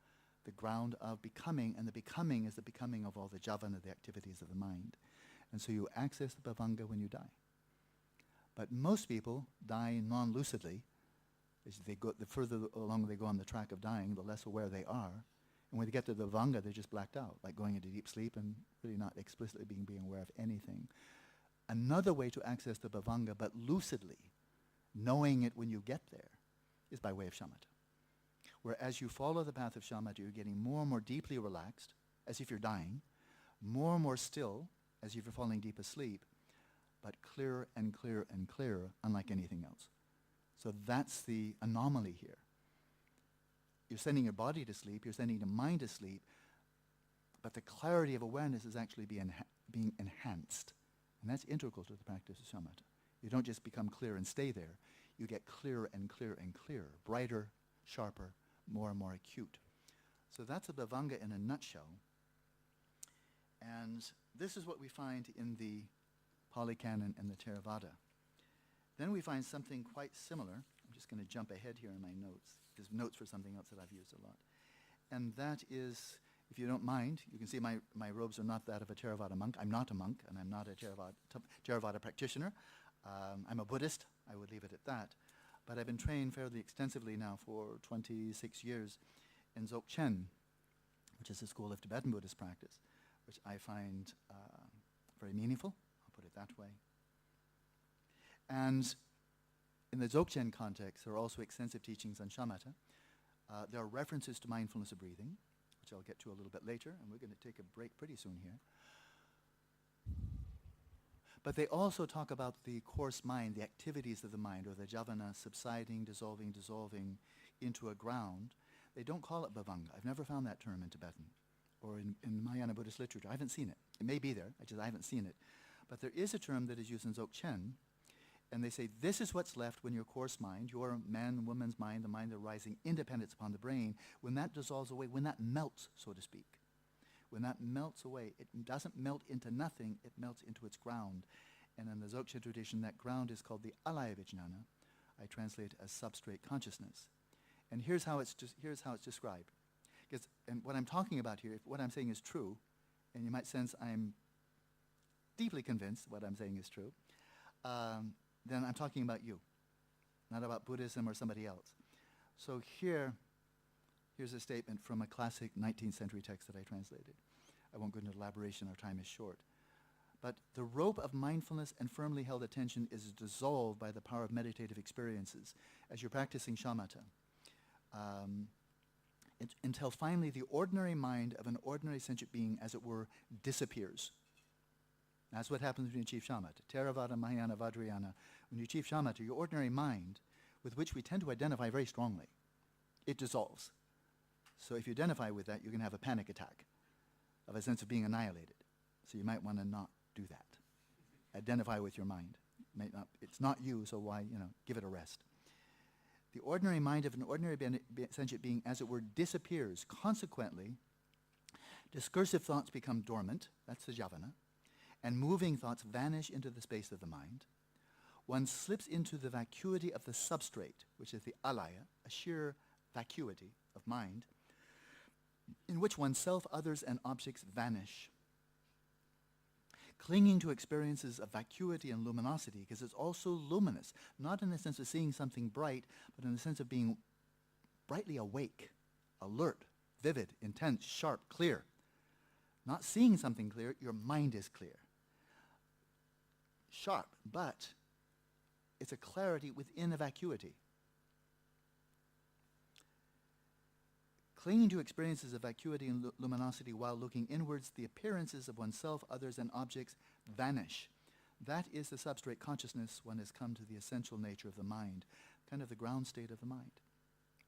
the ground of becoming, and the becoming is the becoming of all the javana, the activities of the mind. And so you access the bhavanga when you die. But most people die non-lucidly. As they go, the further along they go on the track of dying, the less aware they are. And when they get to the bhavanga, they're just blacked out, like going into deep sleep and really not explicitly being aware of anything. Another way to access the bhavanga, but lucidly, knowing it when you get there, is by way of shamatha. Where as you follow the path of shamatha, you're getting more and more deeply relaxed, as if you're dying, more and more still, as if you're falling deep asleep, but clearer and clearer and clearer, unlike anything else. So that's the anomaly here. You're sending your body to sleep, you're sending your mind to sleep, but the clarity of awareness is actually being enhanced. And that's integral to the practice of shamatha. You don't just become clear and stay there. You get clearer and clearer and clearer, brighter, sharper, more and more acute. So that's a bhavanga in a nutshell. And this is what we find in the Pali Canon and the Theravada. Then we find something quite similar. I'm just going to jump ahead here in my notes. There's notes for something else that I've used a lot. And that is, if you don't mind, you can see my robes are not that of a Theravada monk. I'm not a monk, and I'm not a Theravada practitioner. I'm a Buddhist. I would leave it at that. But I've been trained fairly extensively now for 26 years in Dzogchen, which is a school of Tibetan Buddhist practice, which I find very meaningful. I'll put it that way. And in the Dzogchen context, there are also extensive teachings on shamatha. There are references to mindfulness of breathing, which I'll get to a little bit later, and we're going to take a break pretty soon here. But they also talk about the coarse mind, the activities of the mind, or the javana subsiding, dissolving into a ground. They don't call it bhavanga. I've never found that term in Tibetan or in Mahayana Buddhist literature. I haven't seen it. It may be there, I haven't seen it. But there is a term that is used in Dzogchen, and they say this is what's left when your coarse mind, your man, woman's mind, the mind arising independence upon the brain, when that dissolves away, when that melts, so to speak. When that melts away, it doesn't melt into nothing, it melts into its ground. And in the Dzogchen tradition, that ground is called the alaya vijnana. I translate as substrate consciousness. And here's how it's described. And what I'm talking about here, if what I'm saying is true, and you might sense I'm deeply convinced what I'm saying is true, then I'm talking about you, not about Buddhism or somebody else. So here's a statement from a classic 19th century text that I translated. I won't go into elaboration, our time is short. But the rope of mindfulness and firmly held attention is dissolved by the power of meditative experiences as you're practicing shamatha. Until finally the ordinary mind of an ordinary sentient being, as it were, disappears. That's what happens when you achieve shamatha. Theravada, Mahayana, Vajrayana. When you achieve shamatha, your ordinary mind, with which we tend to identify very strongly, it dissolves. So if you identify with that, you're going to have a panic attack of a sense of being annihilated. So you might want to not do that. Identify with your mind. It's not you, so why, give it a rest. The ordinary mind of an ordinary sentient being, as it were, disappears. Consequently, discursive thoughts become dormant, that's the javana, and moving thoughts vanish into the space of the mind. One slips into the vacuity of the substrate, which is the alaya, a sheer vacuity of mind, in which oneself, others, and objects vanish. Clinging to experiences of vacuity and luminosity, because it's also luminous, not in the sense of seeing something bright, but in the sense of being brightly awake, alert, vivid, intense, sharp, clear. Not seeing something clear, your mind is clear. Sharp, but it's a clarity within a vacuity. Clinging to experiences of vacuity and luminosity while looking inwards, the appearances of oneself, others, and objects vanish. That is the substrate consciousness. One has come to the essential nature of the mind, kind of the ground state of the mind.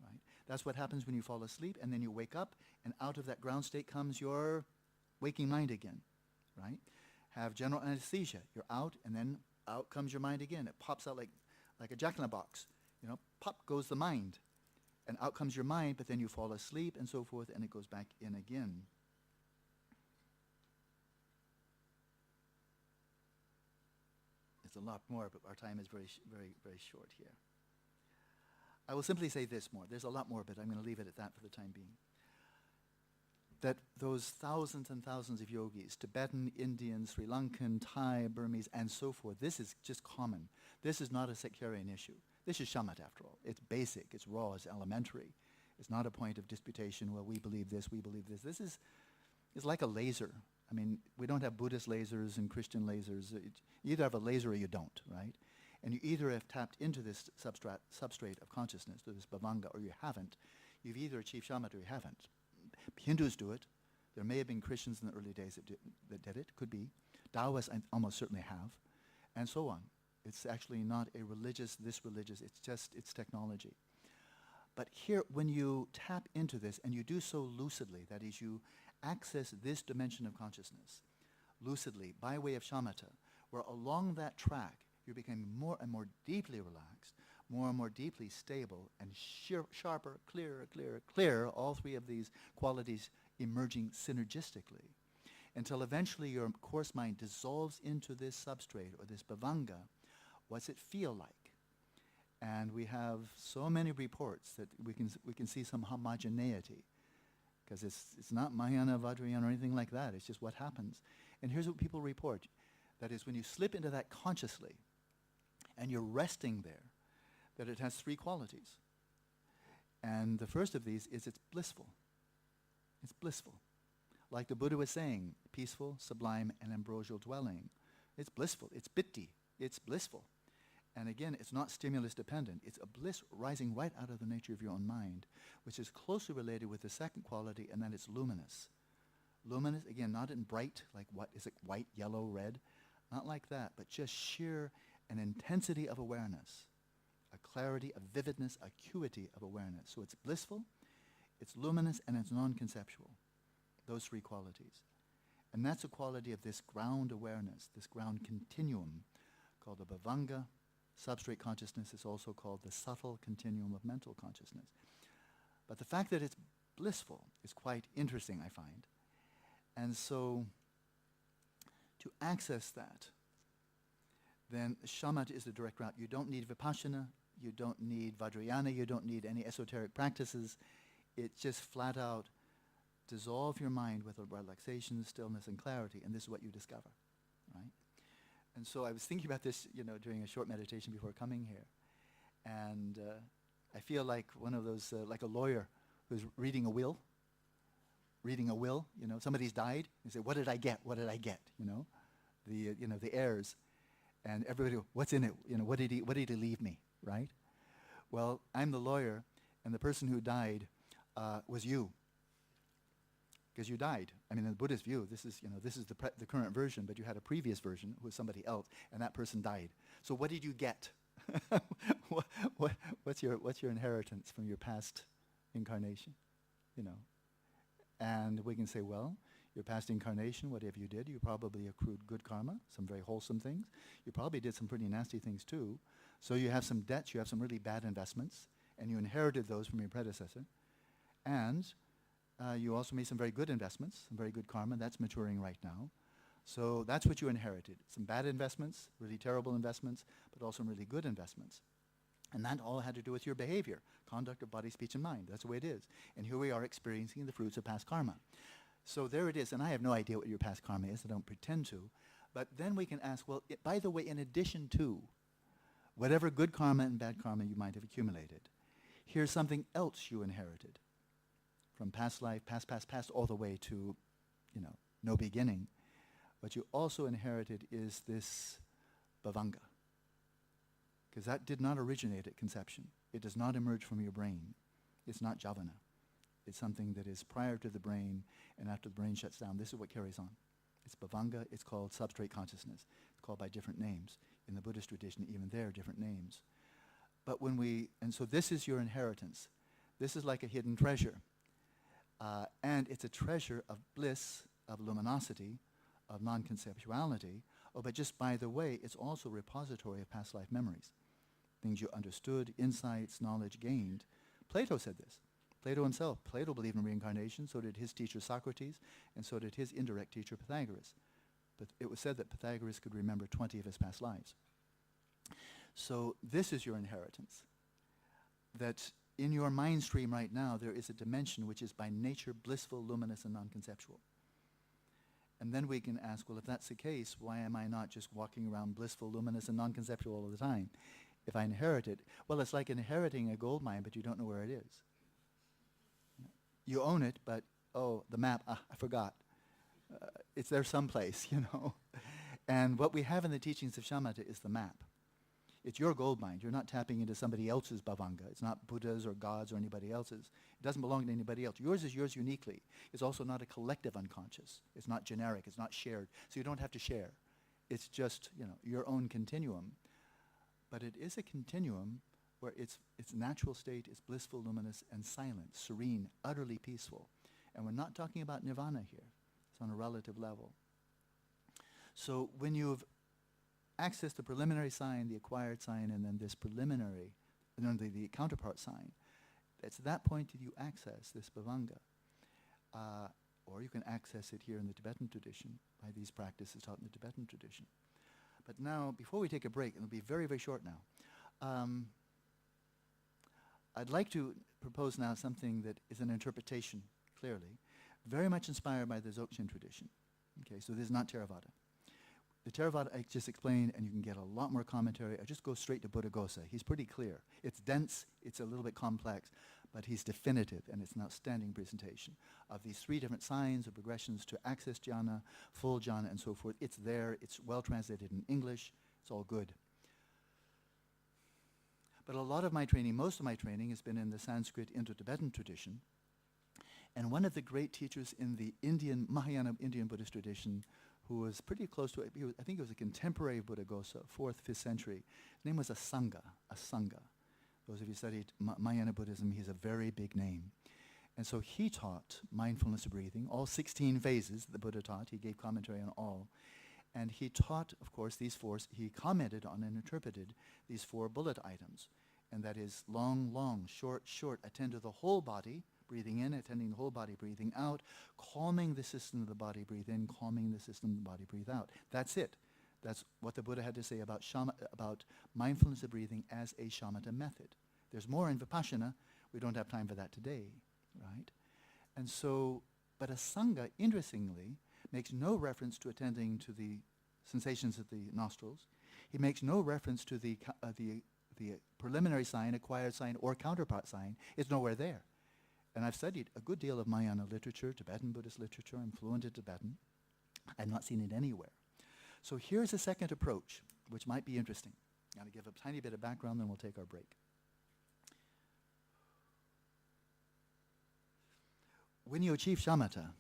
Right? That's what happens when you fall asleep, and then you wake up, and out of that ground state comes your waking mind again. Right? Have general anesthesia. You're out, and then out comes your mind again. It pops out like a jack-in-a-box. Pop goes the mind. And out comes your mind, but then you fall asleep and so forth, and it goes back in again. It's a lot more, but our time is very, very, very short here. I will simply say this more. There's a lot more, but I'm going to leave it at that for the time being. That those thousands and thousands of yogis, Tibetan, Indian, Sri Lankan, Thai, Burmese, and so forth, this is just common. This is not a sectarian issue. This is shamatha, after all. It's basic, it's raw, it's elementary. It's not a point of disputation, well, we believe this, we believe this. This is like a laser. I mean, we don't have Buddhist lasers and Christian lasers. You either have a laser or you don't, right? And you either have tapped into this substrate of consciousness, to this bhavanga, or you haven't. You've either achieved shamatha or you haven't. Hindus do it. There may have been Christians in the early days that did it, could be. Taoists almost certainly have, and so on. It's actually not a religious, it's technology. But here, when you tap into this, and you do so lucidly, that is, you access this dimension of consciousness lucidly by way of shamatha, where along that track, you're becoming more and more deeply relaxed, more and more deeply stable, and sharper, clearer, all three of these qualities emerging synergistically, until eventually your coarse mind dissolves into this substrate, or this bhavanga. What's it feel like? And we have so many reports that we can see some homogeneity, because it's not Mahayana, Vajrayana, or anything like that. It's just what happens. And here's what people report. That is, when you slip into that consciously, and you're resting there, that it has three qualities. And the first of these is it's blissful. It's blissful. Like the Buddha was saying, peaceful, sublime, and ambrosial dwelling. It's blissful. It's pitti. It's blissful. And again, it's not stimulus dependent. It's a bliss rising right out of the nature of your own mind, which is closely related with the second quality, and then it's luminous. Luminous, again, not in bright, like what is it, white, yellow, red? Not like that, but just sheer an intensity of awareness, a clarity, a vividness, acuity of awareness. So it's blissful, it's luminous, and it's non-conceptual. Those three qualities. And that's a quality of this ground awareness, this ground continuum, called the bhavanga. Substrate consciousness is also called the subtle continuum of mental consciousness. But the fact that it's blissful is quite interesting, I find. And so, to access that, then shamatha is the direct route. You don't need vipassana, you don't need vajrayana, you don't need any esoteric practices. It's just flat out dissolve your mind with a relaxation, stillness, and clarity, and this is what you discover, right? And so I was thinking about this, during a short meditation before coming here, and I feel like one of those, like a lawyer who's reading a will. Somebody's died. You say, "What did I get? What did I get?" The heirs, and everybody, "What's in it? What did he leave me?" Right? Well, I'm the lawyer, and the person who died was you, because you died. I mean, in the Buddhist view, this is the current version, but you had a previous version who was somebody else, and that person died. So what did you get? What's your inheritance from your past incarnation? And we can say, well, your past incarnation, whatever you did, you probably accrued good karma, some very wholesome things. You probably did some pretty nasty things too. So you have some debts, you have some really bad investments, and you inherited those from your predecessor. And you also made some very good investments, some very good karma. That's maturing right now. So that's what you inherited. Some bad investments, really terrible investments, but also really good investments. And that all had to do with your behavior, conduct of body, speech, and mind. That's the way it is. And here we are experiencing the fruits of past karma. So there it is. And I have no idea what your past karma is. I don't pretend to. But then we can ask, well, by the way, in addition to whatever good karma and bad karma you might have accumulated, here's something else you inherited from past life, past, all the way to, no beginning. What you also inherited is this bhavanga. Because that did not originate at conception. It does not emerge from your brain. It's not javana. It's something that is prior to the brain, and after the brain shuts down, this is what carries on. It's bhavanga. It's called substrate consciousness. It's called by different names. In the Buddhist tradition, even there are different names. But so this is your inheritance. This is like a hidden treasure. And it's a treasure of bliss, of luminosity, of non-conceptuality. Oh, but just by the way, it's also a repository of past life memories. Things you understood, insights, knowledge gained. Plato said this. Plato himself. Plato believed in reincarnation, so did his teacher Socrates, and so did his indirect teacher Pythagoras. But it was said that Pythagoras could remember 20 of his past lives. So this is your inheritance. That in your mind stream right now, there is a dimension which is by nature blissful, luminous, and non-conceptual. And then we can ask, well, if that's the case, why am I not just walking around blissful, luminous, and non-conceptual all the time? If I inherit it, well, it's like inheriting a gold mine, but you don't know where it is. You own it, but, the map, I forgot. It's there someplace, And what we have in the teachings of shamatha is the map. It's your gold mine. You're not tapping into somebody else's bhavanga. It's not Buddha's or God's or anybody else's. It doesn't belong to anybody else. Yours is yours uniquely. It's also not a collective unconscious. It's not generic. It's not shared. So you don't have to share. It's just, your own continuum. But it is a continuum where its natural state is blissful, luminous, and silent, serene, utterly peaceful. And we're not talking about nirvana here. It's on a relative level. So when you've accessed the preliminary sign, the acquired sign, and then this preliminary, the counterpart sign, it's at that point that you access this bhavanga. Or you can access it here in the Tibetan tradition by these practices taught in the Tibetan tradition. But now, before we take a break, and it'll be very, very short now, I'd like to propose now something that is an interpretation, clearly, very much inspired by the Dzogchen tradition. Okay, so this is not Theravada. The Theravada I just explained, and you can get a lot more commentary. I just go straight to Buddhaghosa. He's pretty clear. It's dense, it's a little bit complex, but he's definitive, and it's an outstanding presentation of these 3 different signs or progressions to access jhana, full jhana, and so forth. It's there. It's well translated in English. It's all good. But a lot of my training, most of my training, has been in the Sanskrit Indo-Tibetan tradition. And one of the great teachers in the Mahayana Indian Buddhist tradition, who was pretty close to it, I think he was a contemporary of Buddhaghosa, 4th, 5th century. His name was Asanga. Those of you who studied Mahayana Buddhism, he's a very big name. And so he taught mindfulness of breathing, all 16 phases that the Buddha taught. He gave commentary on all. And he taught, of course, he commented on and interpreted these 4 bullet items. And that is long, long, short, short, attend to the whole body, breathing in, attending the whole body, breathing out, calming the system of the body, breathe in, calming the system of the body, breathe out. That's it. That's what the Buddha had to say about about mindfulness of breathing as a shamatha method. There's more in Vipassana. We don't have time for that today, right? And so, but a Sangha, interestingly, makes no reference to attending to the sensations of the nostrils. He makes no reference to the preliminary sign, acquired sign, or counterpart sign. It's nowhere there. And I've studied a good deal of Mahayana literature, Tibetan Buddhist literature. I'm fluent in Tibetan. I've not seen it anywhere. So here's a second approach, which might be interesting. I'm going to give a tiny bit of background, then we'll take our break. When you achieve shamatha,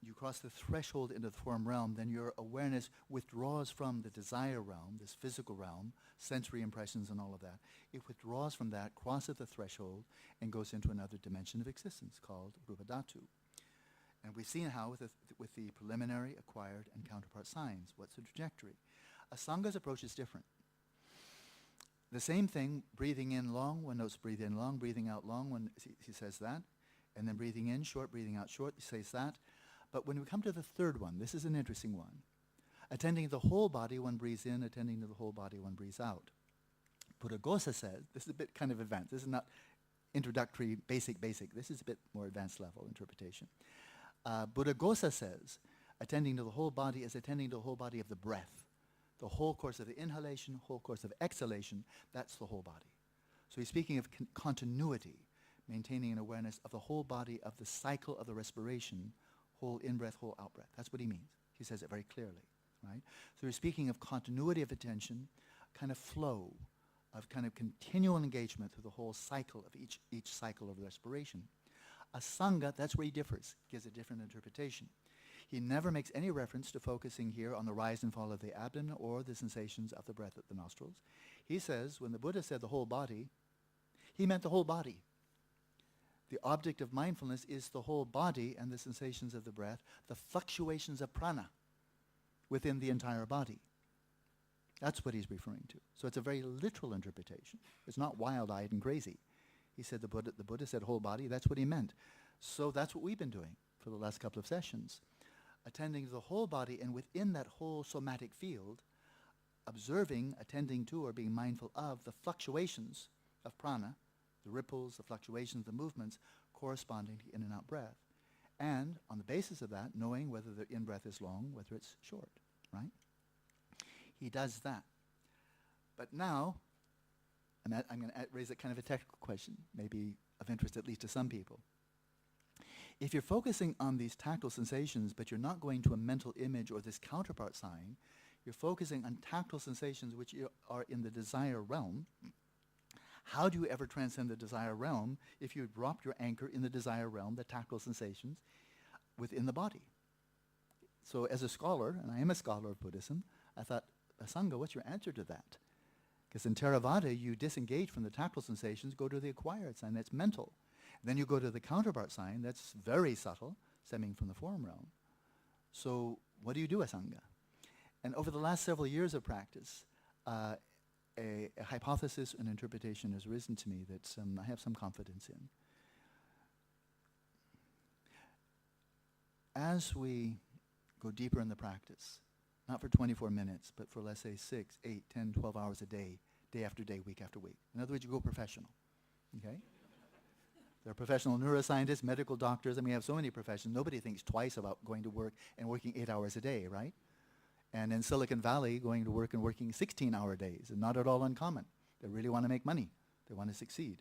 you cross the threshold into the form realm, then your awareness withdraws from the desire realm, this physical realm, sensory impressions and all of that. It withdraws from that, crosses the threshold, and goes into another dimension of existence called Rupa Dhatu. And we've seen how with the preliminary, acquired, and counterpart signs. What's the trajectory? A Sangha's approach is different. The same thing, breathing in long, one notes breathe in long, breathing out long, when he says that. And then breathing in short, breathing out short, he says that. But when we come to the third one, this is an interesting one. Attending the whole body, one breathes in, attending to the whole body, one breathes out. Buddhaghosa says, this is a bit kind of advanced. This is not introductory, basic. This is a bit more advanced level interpretation. Buddhaghosa says, attending to the whole body is attending to the whole body of the breath. The whole course of the inhalation, whole course of exhalation, that's the whole body. So he's speaking of continuity, maintaining an awareness of the whole body of the cycle of the respiration, whole in-breath, whole out-breath. That's what he means. He says it very clearly, right? So he's speaking of continuity of attention, kind of flow, of kind of continual engagement through the whole cycle of each cycle of respiration. A Sangha, that's where he differs, gives a different interpretation. He never makes any reference to focusing here on the rise and fall of the abdomen or the sensations of the breath at the nostrils. He says, when the Buddha said the whole body, he meant the whole body. The object of mindfulness is the whole body and the sensations of the breath, the fluctuations of prana within the entire body. That's what he's referring to. So it's a very literal interpretation. It's not wild-eyed and crazy. He said the Buddha said whole body, that's what he meant. So that's what we've been doing for the last couple of sessions. Attending to the whole body, and within that whole somatic field, observing, attending to, or being mindful of the fluctuations of prana, the ripples, the fluctuations, the movements corresponding to in and out breath. And on the basis of that, knowing whether the in-breath is long, whether it's short, right? He does that. But now, I'm going to raise a kind of a technical question, maybe of interest at least to some people. If you're focusing on these tactile sensations, but you're not going to a mental image or this counterpart sign, you're focusing on tactile sensations which are in the desire realm. How do you ever transcend the desire realm if you drop your anchor in the desire realm, the tactile sensations, within the body? So as a scholar, and I am a scholar of Buddhism, I thought, Asanga, what's your answer to that? Because in Theravada, you disengage from the tactile sensations, go to the acquired sign, that's mental. Then you go to the counterpart sign, that's very subtle, stemming from the form realm. So what do you do, Asanga? And over the last several years of practice, a hypothesis and interpretation has risen to me that I have some confidence in. As we go deeper in the practice, not for 24 minutes, but for, let's say, 6, 8, 10, 12 hours a day, day after day, week after week. In other words, you go professional, okay? There are professional neuroscientists, medical doctors. I mean, we have so many professions. Nobody thinks twice about going to work and working 8 hours a day, right? And in Silicon Valley, going to work and working 16-hour days is not at all uncommon. They really want to make money. They want to succeed.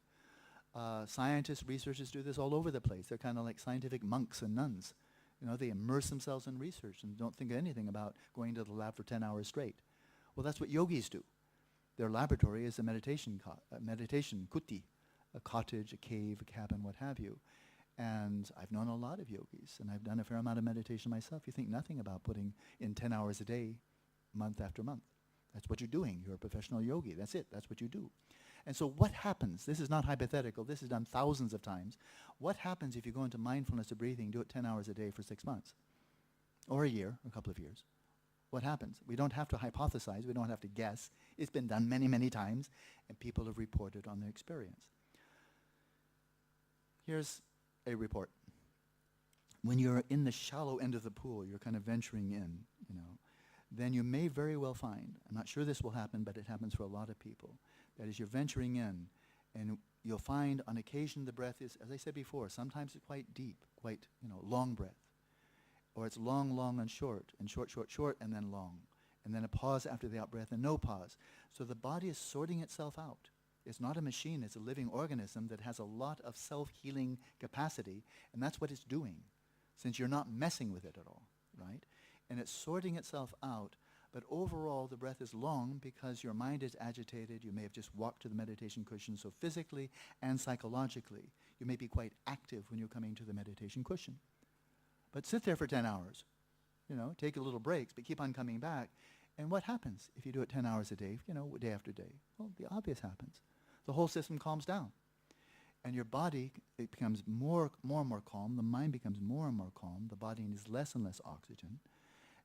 Scientists, researchers do this all over the place. They're kind of like scientific monks and nuns. You know, they immerse themselves in research and don't think anything about going to the lab for 10 hours straight. Well, that's what yogis do. Their laboratory is a meditation kuti, a cottage, a cave, a cabin, what have you. And I've known a lot of yogis, and I've done a fair amount of meditation myself. You think nothing about putting in 10 hours a day, month after month. That's what you're doing. You're a professional yogi. That's it. That's what you do. And so what happens? This is not hypothetical. This is done thousands of times. What happens if you go into mindfulness of breathing, do it 10 hours a day for 6 months? Or a year, or a couple of years? What happens? We don't have to hypothesize. We don't have to guess. It's been done many, many times, and people have reported on their experience. Here's a report. When you're in the shallow end of the pool, you're kind of venturing in, you know, then you may very well find, I'm not sure this will happen, but it happens for a lot of people, that as you're venturing in, and you'll find on occasion the breath is, as I said before, sometimes it's quite deep, quite, long breath. Or it's long, long, and short, short, short, and then long. And then a pause after the out-breath and no pause. So the body is sorting itself out. It's not a machine, it's a living organism that has a lot of self-healing capacity, and that's what it's doing, since you're not messing with it at all, right? And it's sorting itself out, but overall the breath is long because your mind is agitated. You may have just walked to the meditation cushion, so physically and psychologically, you may be quite active when you're coming to the meditation cushion. But sit there for 10 hours, take a little breaks, but keep on coming back. And what happens if you do it 10 hours a day, day after day? Well, the obvious happens. The whole system calms down. And your body, it becomes more and more calm. The mind becomes more and more calm. The body needs less and less oxygen.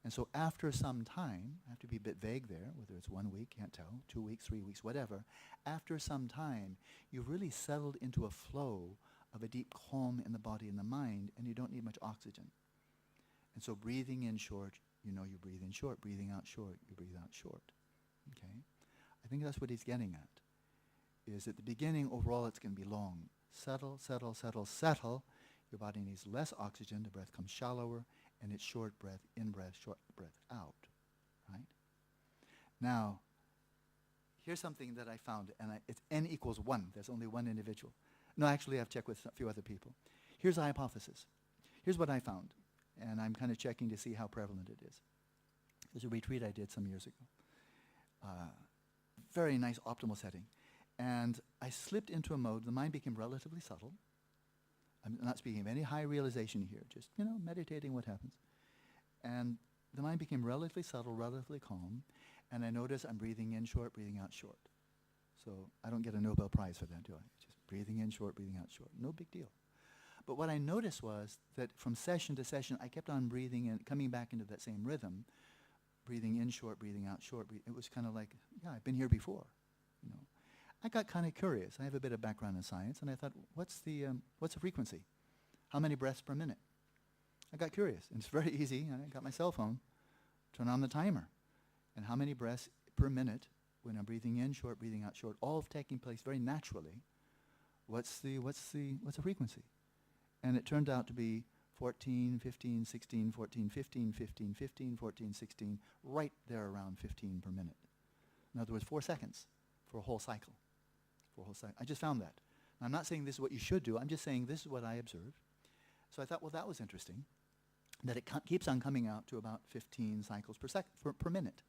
And so after some time, I have to be a bit vague there, whether it's 1 week, can't tell, 2 weeks, 3 weeks, whatever. After some time, you've really settled into a flow of a deep calm in the body and the mind, and you don't need much oxygen. And so breathing in short, you breathe in short. Breathing out short, you breathe out short. Okay? I think that's what he's getting at. Is at the beginning, overall, it's going to be long. Settle, settle, settle, settle. Your body needs less oxygen. The breath comes shallower, and it's short breath in breath, short breath out. Right? Now, here's something that I found, and it's n equals 1. There's only one individual. No, actually, I've checked with a few other people. Here's a hypothesis. Here's what I found, and I'm kind of checking to see how prevalent it is. There's a retreat I did some years ago. Very nice, optimal setting. And I slipped into a mode. The mind became relatively subtle. I'm not speaking of any high realization here, just, meditating what happens. And the mind became relatively subtle, relatively calm, and I noticed I'm breathing in short, breathing out short. So I don't get a Nobel Prize for that, do I? Just breathing in short, breathing out short. No big deal. But what I noticed was that from session to session, I kept on breathing in, coming back into that same rhythm, breathing in short, breathing out short. It was kind of like, I've been here before, I got kind of curious. I have a bit of background in science, and I thought, what's the frequency? How many breaths per minute? I got curious, and it's very easy. I got my cell phone, turn on the timer, and how many breaths per minute when I'm breathing in short, breathing out short, all taking place very naturally. What's the frequency? And it turned out to be 14, 15, 16, 14, 15, 15, 15, 14, 16, right there around 15 per minute. In other words, 4 seconds for a whole cycle. I just found that. Now, I'm not saying this is what you should do. I'm just saying this is what I observed. So I thought, well, that was interesting, that it keeps on coming out to about 15 cycles per minute.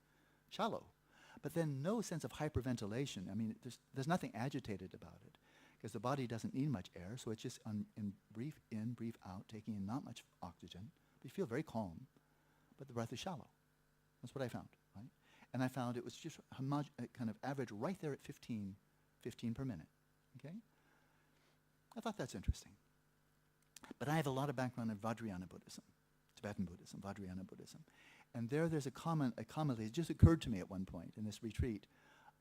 Shallow. But then no sense of hyperventilation. I mean, there's nothing agitated about it, because the body doesn't need much air, so it's just in, brief out, taking in not much oxygen. But you feel very calm, but the breath is shallow. That's what I found, right? And I found it was just kind of average right there at 15 per minute, okay? I thought that's interesting. But I have a lot of background in Vajrayana Buddhism, Tibetan Buddhism, Vajrayana Buddhism. And there's a commonly, it just occurred to me at one point in this retreat.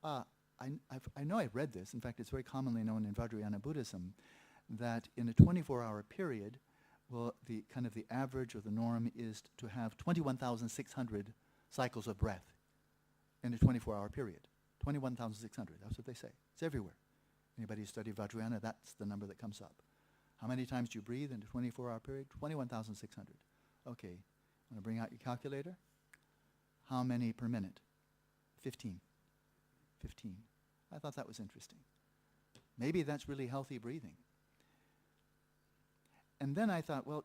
I know I've read this. In fact, it's very commonly known in Vajrayana Buddhism that in a 24-hour period, well, the average or the norm is to have 21,600 cycles of breath in a 24-hour period. 21,600, that's what they say. It's everywhere. Anybody who studied Vajrayana, that's the number that comes up. How many times do you breathe in a 24-hour period? 21,600. Okay, want to bring out your calculator? How many per minute? 15. 15. I thought that was interesting. Maybe that's really healthy breathing. And then I thought, well,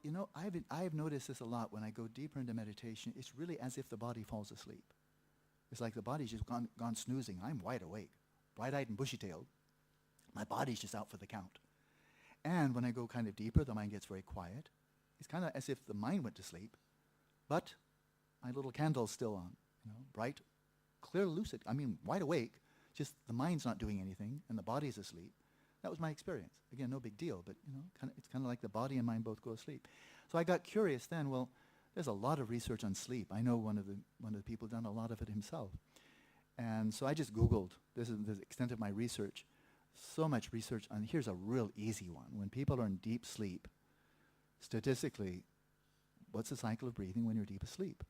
I've noticed this a lot when I go deeper into meditation. It's really as if the body falls asleep. It's like the body's just gone snoozing. I'm wide awake, bright-eyed and bushy-tailed. My body's just out for the count. And when I go kind of deeper, the mind gets very quiet. It's kind of as if the mind went to sleep, but my little candle's still on, bright, clear, lucid. I mean, wide awake, just the mind's not doing anything, and the body's asleep. That was my experience. Again, no big deal, but it's kind of like the body and mind both go asleep. So I got curious then. Well, there's a lot of research on sleep. I know one of the people done a lot of it himself, and so I just Googled. This is the extent of my research. So much research on. Here's a real easy one. When people are in deep sleep, statistically, what's the cycle of breathing when you're deep asleep?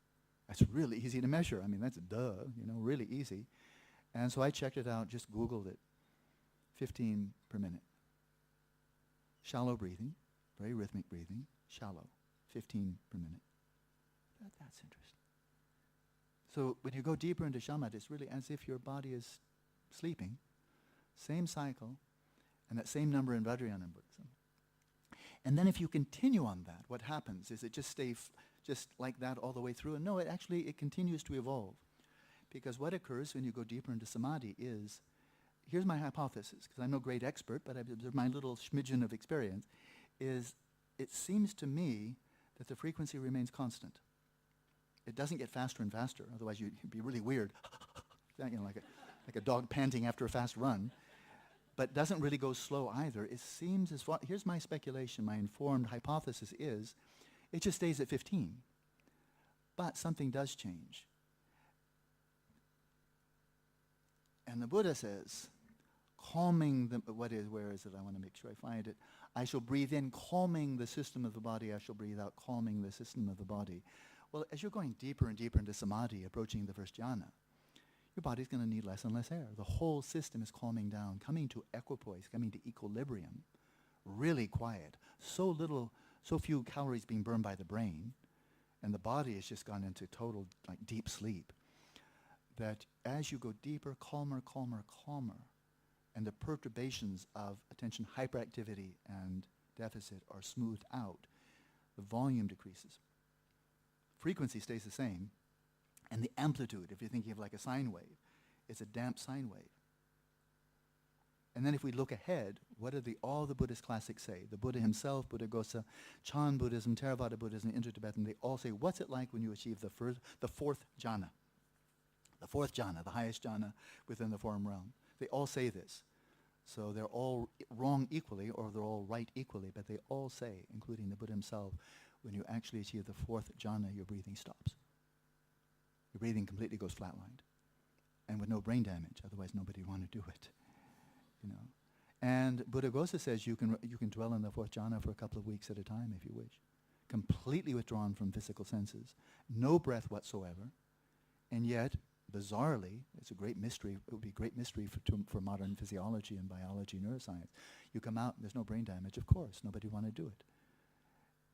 That's really easy to measure. I mean, that's really easy. And so I checked it out, just Googled it. 15 per minute. Shallow breathing, very rhythmic breathing, shallow, 15 per minute. That's interesting. So when you go deeper into shamatha, it's really as if your body is sleeping, same cycle, and that same number in Vajrayana Buddhism. And then if you continue on that, what happens is it just stays just like that all the way through. And no, it continues to evolve. Because what occurs when you go deeper into samadhi is, here's my hypothesis, because I'm no great expert, but I've observed my little smidgen of experience, is it seems to me that the frequency remains constant. It doesn't get faster and faster, otherwise you'd be really weird, like a dog panting after a fast run. But doesn't really go slow either. It seems as far, here's my speculation, my informed hypothesis is, it just stays at 15. But something does change. And the Buddha says, calming the, where is it? I want to make sure I find it. I shall breathe in, calming the system of the body. I shall breathe out, calming the system of the body. Well, as you're going deeper and deeper into samadhi, approaching the first jhana, your body's going to need less and less air. The whole system is calming down, coming to equipoise, coming to equilibrium, really quiet. So few calories being burned by the brain, and the body has just gone into total deep sleep, that as you go deeper, calmer, and the perturbations of attention hyperactivity and deficit are smoothed out, the volume decreases. Frequency stays the same, and the amplitude, if you're thinking of like a sine wave, it's a damp sine wave. And then if we look ahead, what do all the Buddhist classics say? The Buddha himself, Buddhaghosa, Chan Buddhism, Theravada Buddhism, Indo-Tibetan, they all say, what's it like when you achieve the fourth jhana? The fourth jhana, the highest jhana within the form realm. They all say this. So they're all wrong equally, or they're all right equally, but they all say, including the Buddha himself, when you actually achieve the fourth jhana, your breathing stops. Your breathing completely goes flatlined, and with no brain damage. Otherwise, nobody would want to do it. And Buddhaghosa says you can dwell in the fourth jhana for a couple of weeks at a time if you wish, completely withdrawn from physical senses, no breath whatsoever, and yet, bizarrely, it's a great mystery. It would be a great mystery for modern physiology and biology, neuroscience. You come out, and there's no brain damage. Of course, nobody would want to do it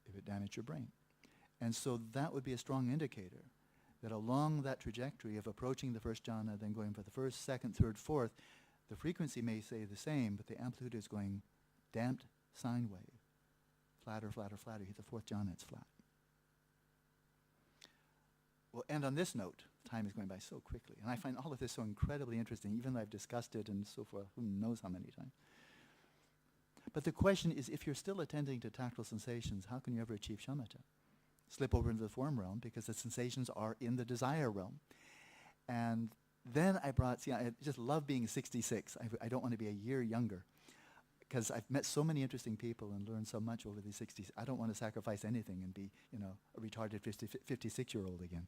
if it damaged your brain. And so that would be a strong indicator that along that trajectory of approaching the first jhana, then going for the first, second, third, fourth, the frequency may stay the same, but the amplitude is going damped sine wave. Flatter, flatter, flatter. You hit the fourth jhana, it's flat. We'll end on this note. Time is going by so quickly. And I find all of this so incredibly interesting, even though I've discussed it and so forth, who knows how many times. But the question is, if you're still attending to tactile sensations, how can you ever achieve shamatha? Slip over into the form realm, because the sensations are in the desire realm. And then I just love being 66. I don't want to be a year younger, because I've met so many interesting people and learned so much over these 60s. I don't want to sacrifice anything and be, a retarded 56-year-old again.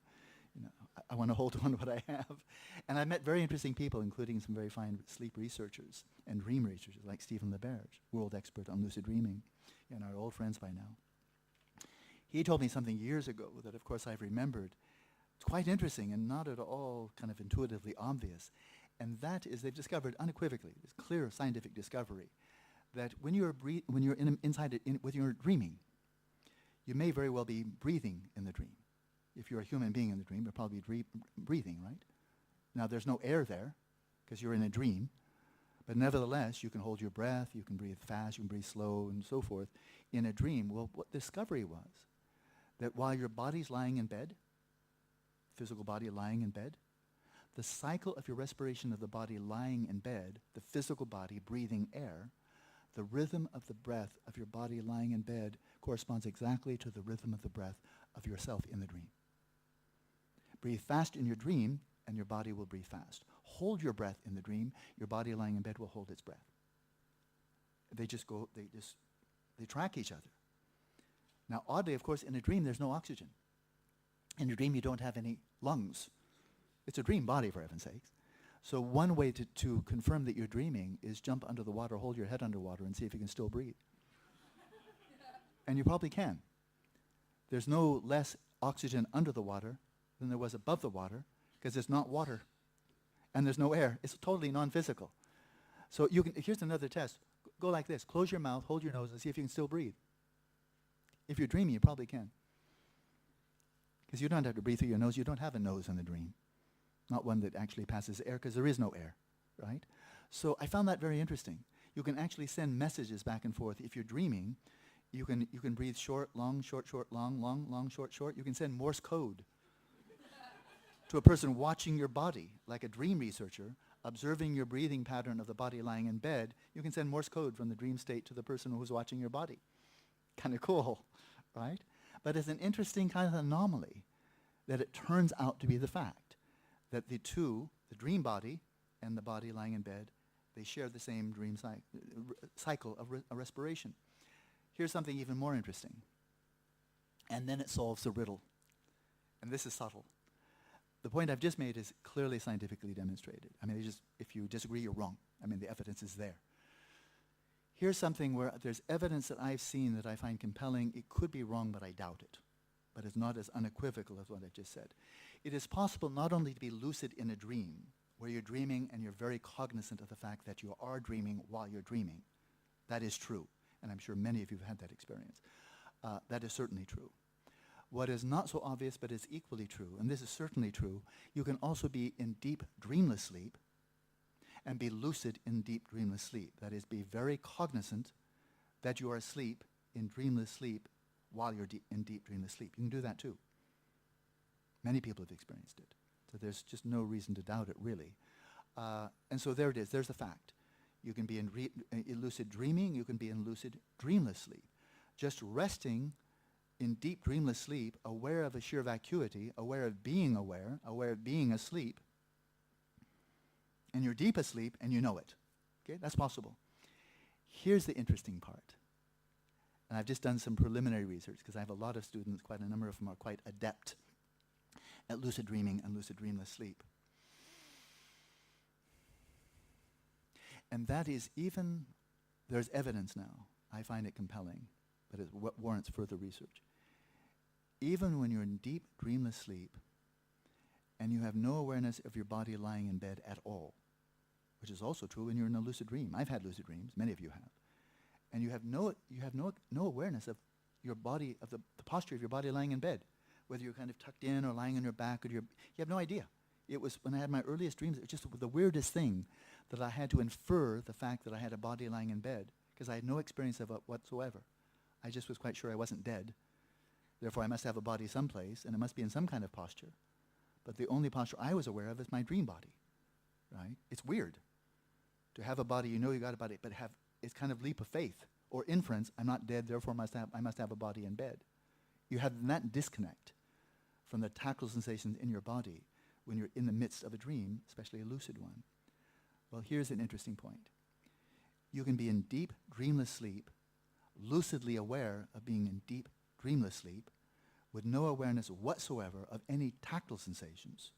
I want to hold on to what I have. And I've met very interesting people, including some very fine sleep researchers and dream researchers, like Stephen LaBerge, world expert on lucid dreaming, and our old friends by now. He told me something years ago that, of course, I've remembered. It's quite interesting and not at all kind of intuitively obvious. And that is, they've discovered unequivocally, this clear scientific discovery, that when you're dreaming, you may very well be breathing in the dream. If you're a human being in the dream, you'll probably be breathing, right? Now, there's no air there, because you're in a dream. But nevertheless, you can hold your breath, you can breathe fast, you can breathe slow, and so forth in a dream. Well, what the discovery was, that while your body's lying in bed, physical body lying in bed, the cycle of your respiration of the body lying in bed, the physical body breathing air, the rhythm of the breath of your body lying in bed corresponds exactly to the rhythm of the breath of yourself in the dream. Breathe fast in your dream, and your body will breathe fast. Hold your breath in the dream, your body lying in bed will hold its breath. They track each other. Now, oddly, of course, in a dream, there's no oxygen. In a dream, you don't have any lungs. It's a dream body, for heaven's sakes. So one way to confirm that you're dreaming is jump under the water, hold your head underwater, and see if you can still breathe. And you probably can. There's no less oxygen under the water than there was above the water, because it's not water and there's no air. It's totally non-physical. So here's another test. Go like this. Close your mouth, hold your nose, and see if you can still breathe. If you're dreaming, you probably can. Because you don't have to breathe through your nose. You don't have a nose in a dream. Not one that actually passes air, because there is no air, right? So I found that very interesting. You can actually send messages back and forth. If you're dreaming, you can breathe short, long, short, short, long, long, long, short, short. You can send Morse code to a person watching your body, like a dream researcher, observing your breathing pattern of the body lying in bed. You can send Morse code from the dream state to the person who's watching your body. Kind of cool, right? But it's an interesting kind of anomaly that it turns out to be the fact that the dream body and the body lying in bed, they share the same dream cycle of respiration. Here's something even more interesting. And then it solves the riddle. And this is subtle. The point I've just made is clearly scientifically demonstrated. I mean, if you disagree, you're wrong. I mean, the evidence is there. Here's something where there's evidence that I've seen that I find compelling. It could be wrong, but I doubt it. But it's not as unequivocal as what I just said. It is possible not only to be lucid in a dream, where you're dreaming and you're very cognizant of the fact that you are dreaming while you're dreaming. That is true. And I'm sure many of you have had that experience. That is certainly true. What is not so obvious, but is equally true, and this is certainly true, you can also be in deep dreamless sleep and be lucid in deep dreamless sleep. That is, be very cognizant that you are asleep in dreamless sleep while you're in deep dreamless sleep. You can do that too. Many people have experienced it. So there's just no reason to doubt it, really. And so there it is. There's the fact. You can be in lucid dreaming. You can be in lucid dreamless sleep. Just resting in deep dreamless sleep, aware of a sheer vacuity, aware of being aware of being asleep, and you're deep asleep and you know it. Okay, that's possible. Here's the interesting part. And I've just done some preliminary research because I have a lot of students, quite a number of them are quite adept at lucid dreaming and lucid dreamless sleep. And that is there's evidence now. I find it compelling, but it warrants further research. Even when you're in deep dreamless sleep and you have no awareness of your body lying in bed at all, which is also true when you're in a lucid dream. I've had lucid dreams, many of you have. And you have no awareness of your body, of the posture of your body lying in bed, whether you're kind of tucked in or lying on your back, you have no idea. It was, when I had my earliest dreams, it was just the weirdest thing that I had to infer the fact that I had a body lying in bed, because I had no experience of it whatsoever. I just was quite sure I wasn't dead. Therefore, I must have a body someplace, and it must be in some kind of posture. But the only posture I was aware of is my dream body, right? It's weird to have a body, you know you got a body, but it's kind of leap of faith or inference. I'm not dead, therefore I must have a body in bed. You have that disconnect from the tactile sensations in your body when you're in the midst of a dream, especially a lucid one. Well, here's an interesting point. You can be in deep dreamless sleep, lucidly aware of being in deep dreamless sleep, with no awareness whatsoever of any tactile sensations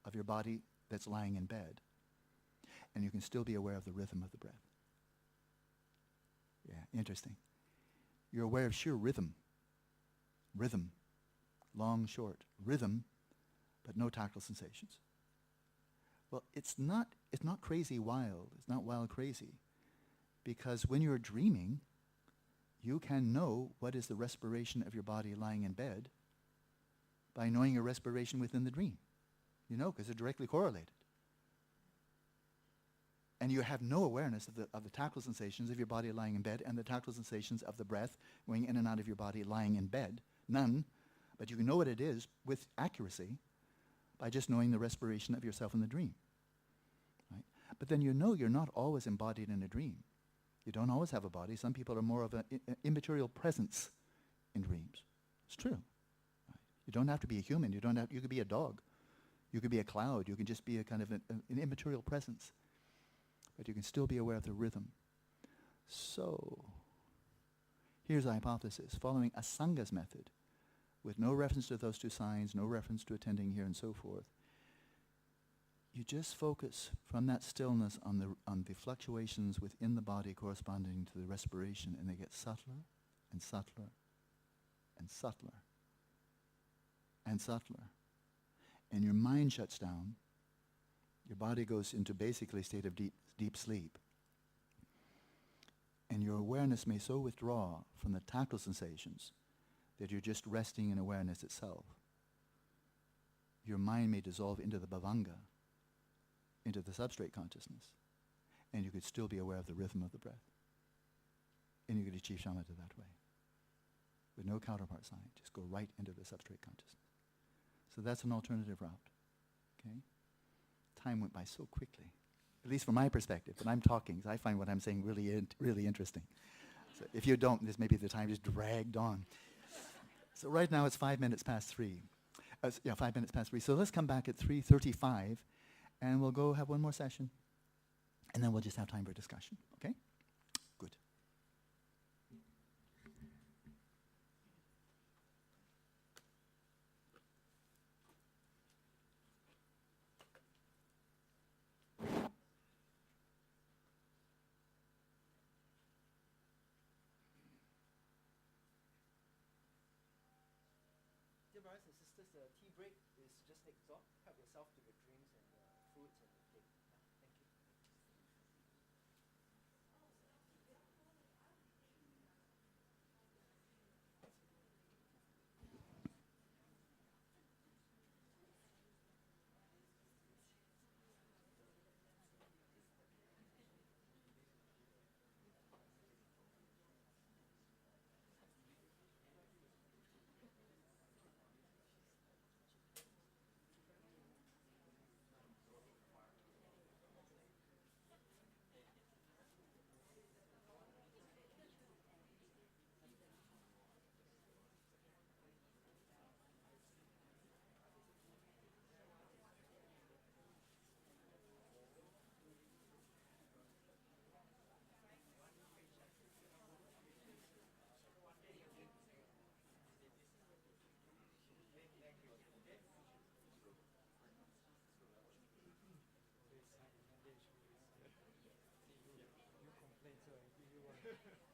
of your body that's lying in bed. And you can still be aware of the rhythm of the breath. Yeah, interesting. You're aware of sheer rhythm. Rhythm. Long, short. Rhythm, but no tactile sensations. Well, it's not crazy wild. It's not wild crazy. Because when you're dreaming, you can know what is the respiration of your body lying in bed by knowing your respiration within the dream. You know, because they're directly correlated. And you have no awareness of the tactile sensations of your body lying in bed and the tactile sensations of the breath going in and out of your body lying in bed. None. But you can know what it is with accuracy by just knowing the respiration of yourself in the dream. Right? But then you know you're not always embodied in a dream. You don't always have a body. Some people are more of an immaterial presence in dreams. It's true. Right? You don't have to be a human. You could be a dog. You could be a cloud. You can just be a kind of an immaterial presence. But you can still be aware of the rhythm. So, here's a hypothesis. Following Asanga's method, with no reference to those two signs, no reference to attending here and so forth, you just focus from that stillness on the fluctuations within the body corresponding to the respiration, and they get subtler and subtler and subtler and subtler. and your mind shuts down, your body goes into basically a state of deep sleep. And your awareness may so withdraw from the tactile sensations that you're just resting in awareness itself. Your mind may dissolve into the bhavanga, into the substrate consciousness, and you could still be aware of the rhythm of the breath. And you could achieve shamatha that way, with no counterpart sign. Just go right into the substrate consciousness. So that's an alternative route. Okay? Time went by so quickly, at least from my perspective. But I'm talking, so I find what I'm saying really interesting. So if you don't, this maybe the time just dragged on. So right now it's 5 minutes past 3. 5 minutes past 3. So let's come back at 3:35, and we'll go have one more session, and then we'll just have time for discussion. Okay? Good. Dear brothers and sisters, the tea break is just next door. Help yourself to the drinks and the fruits and the cake. Thank you. You complain, so I give you one.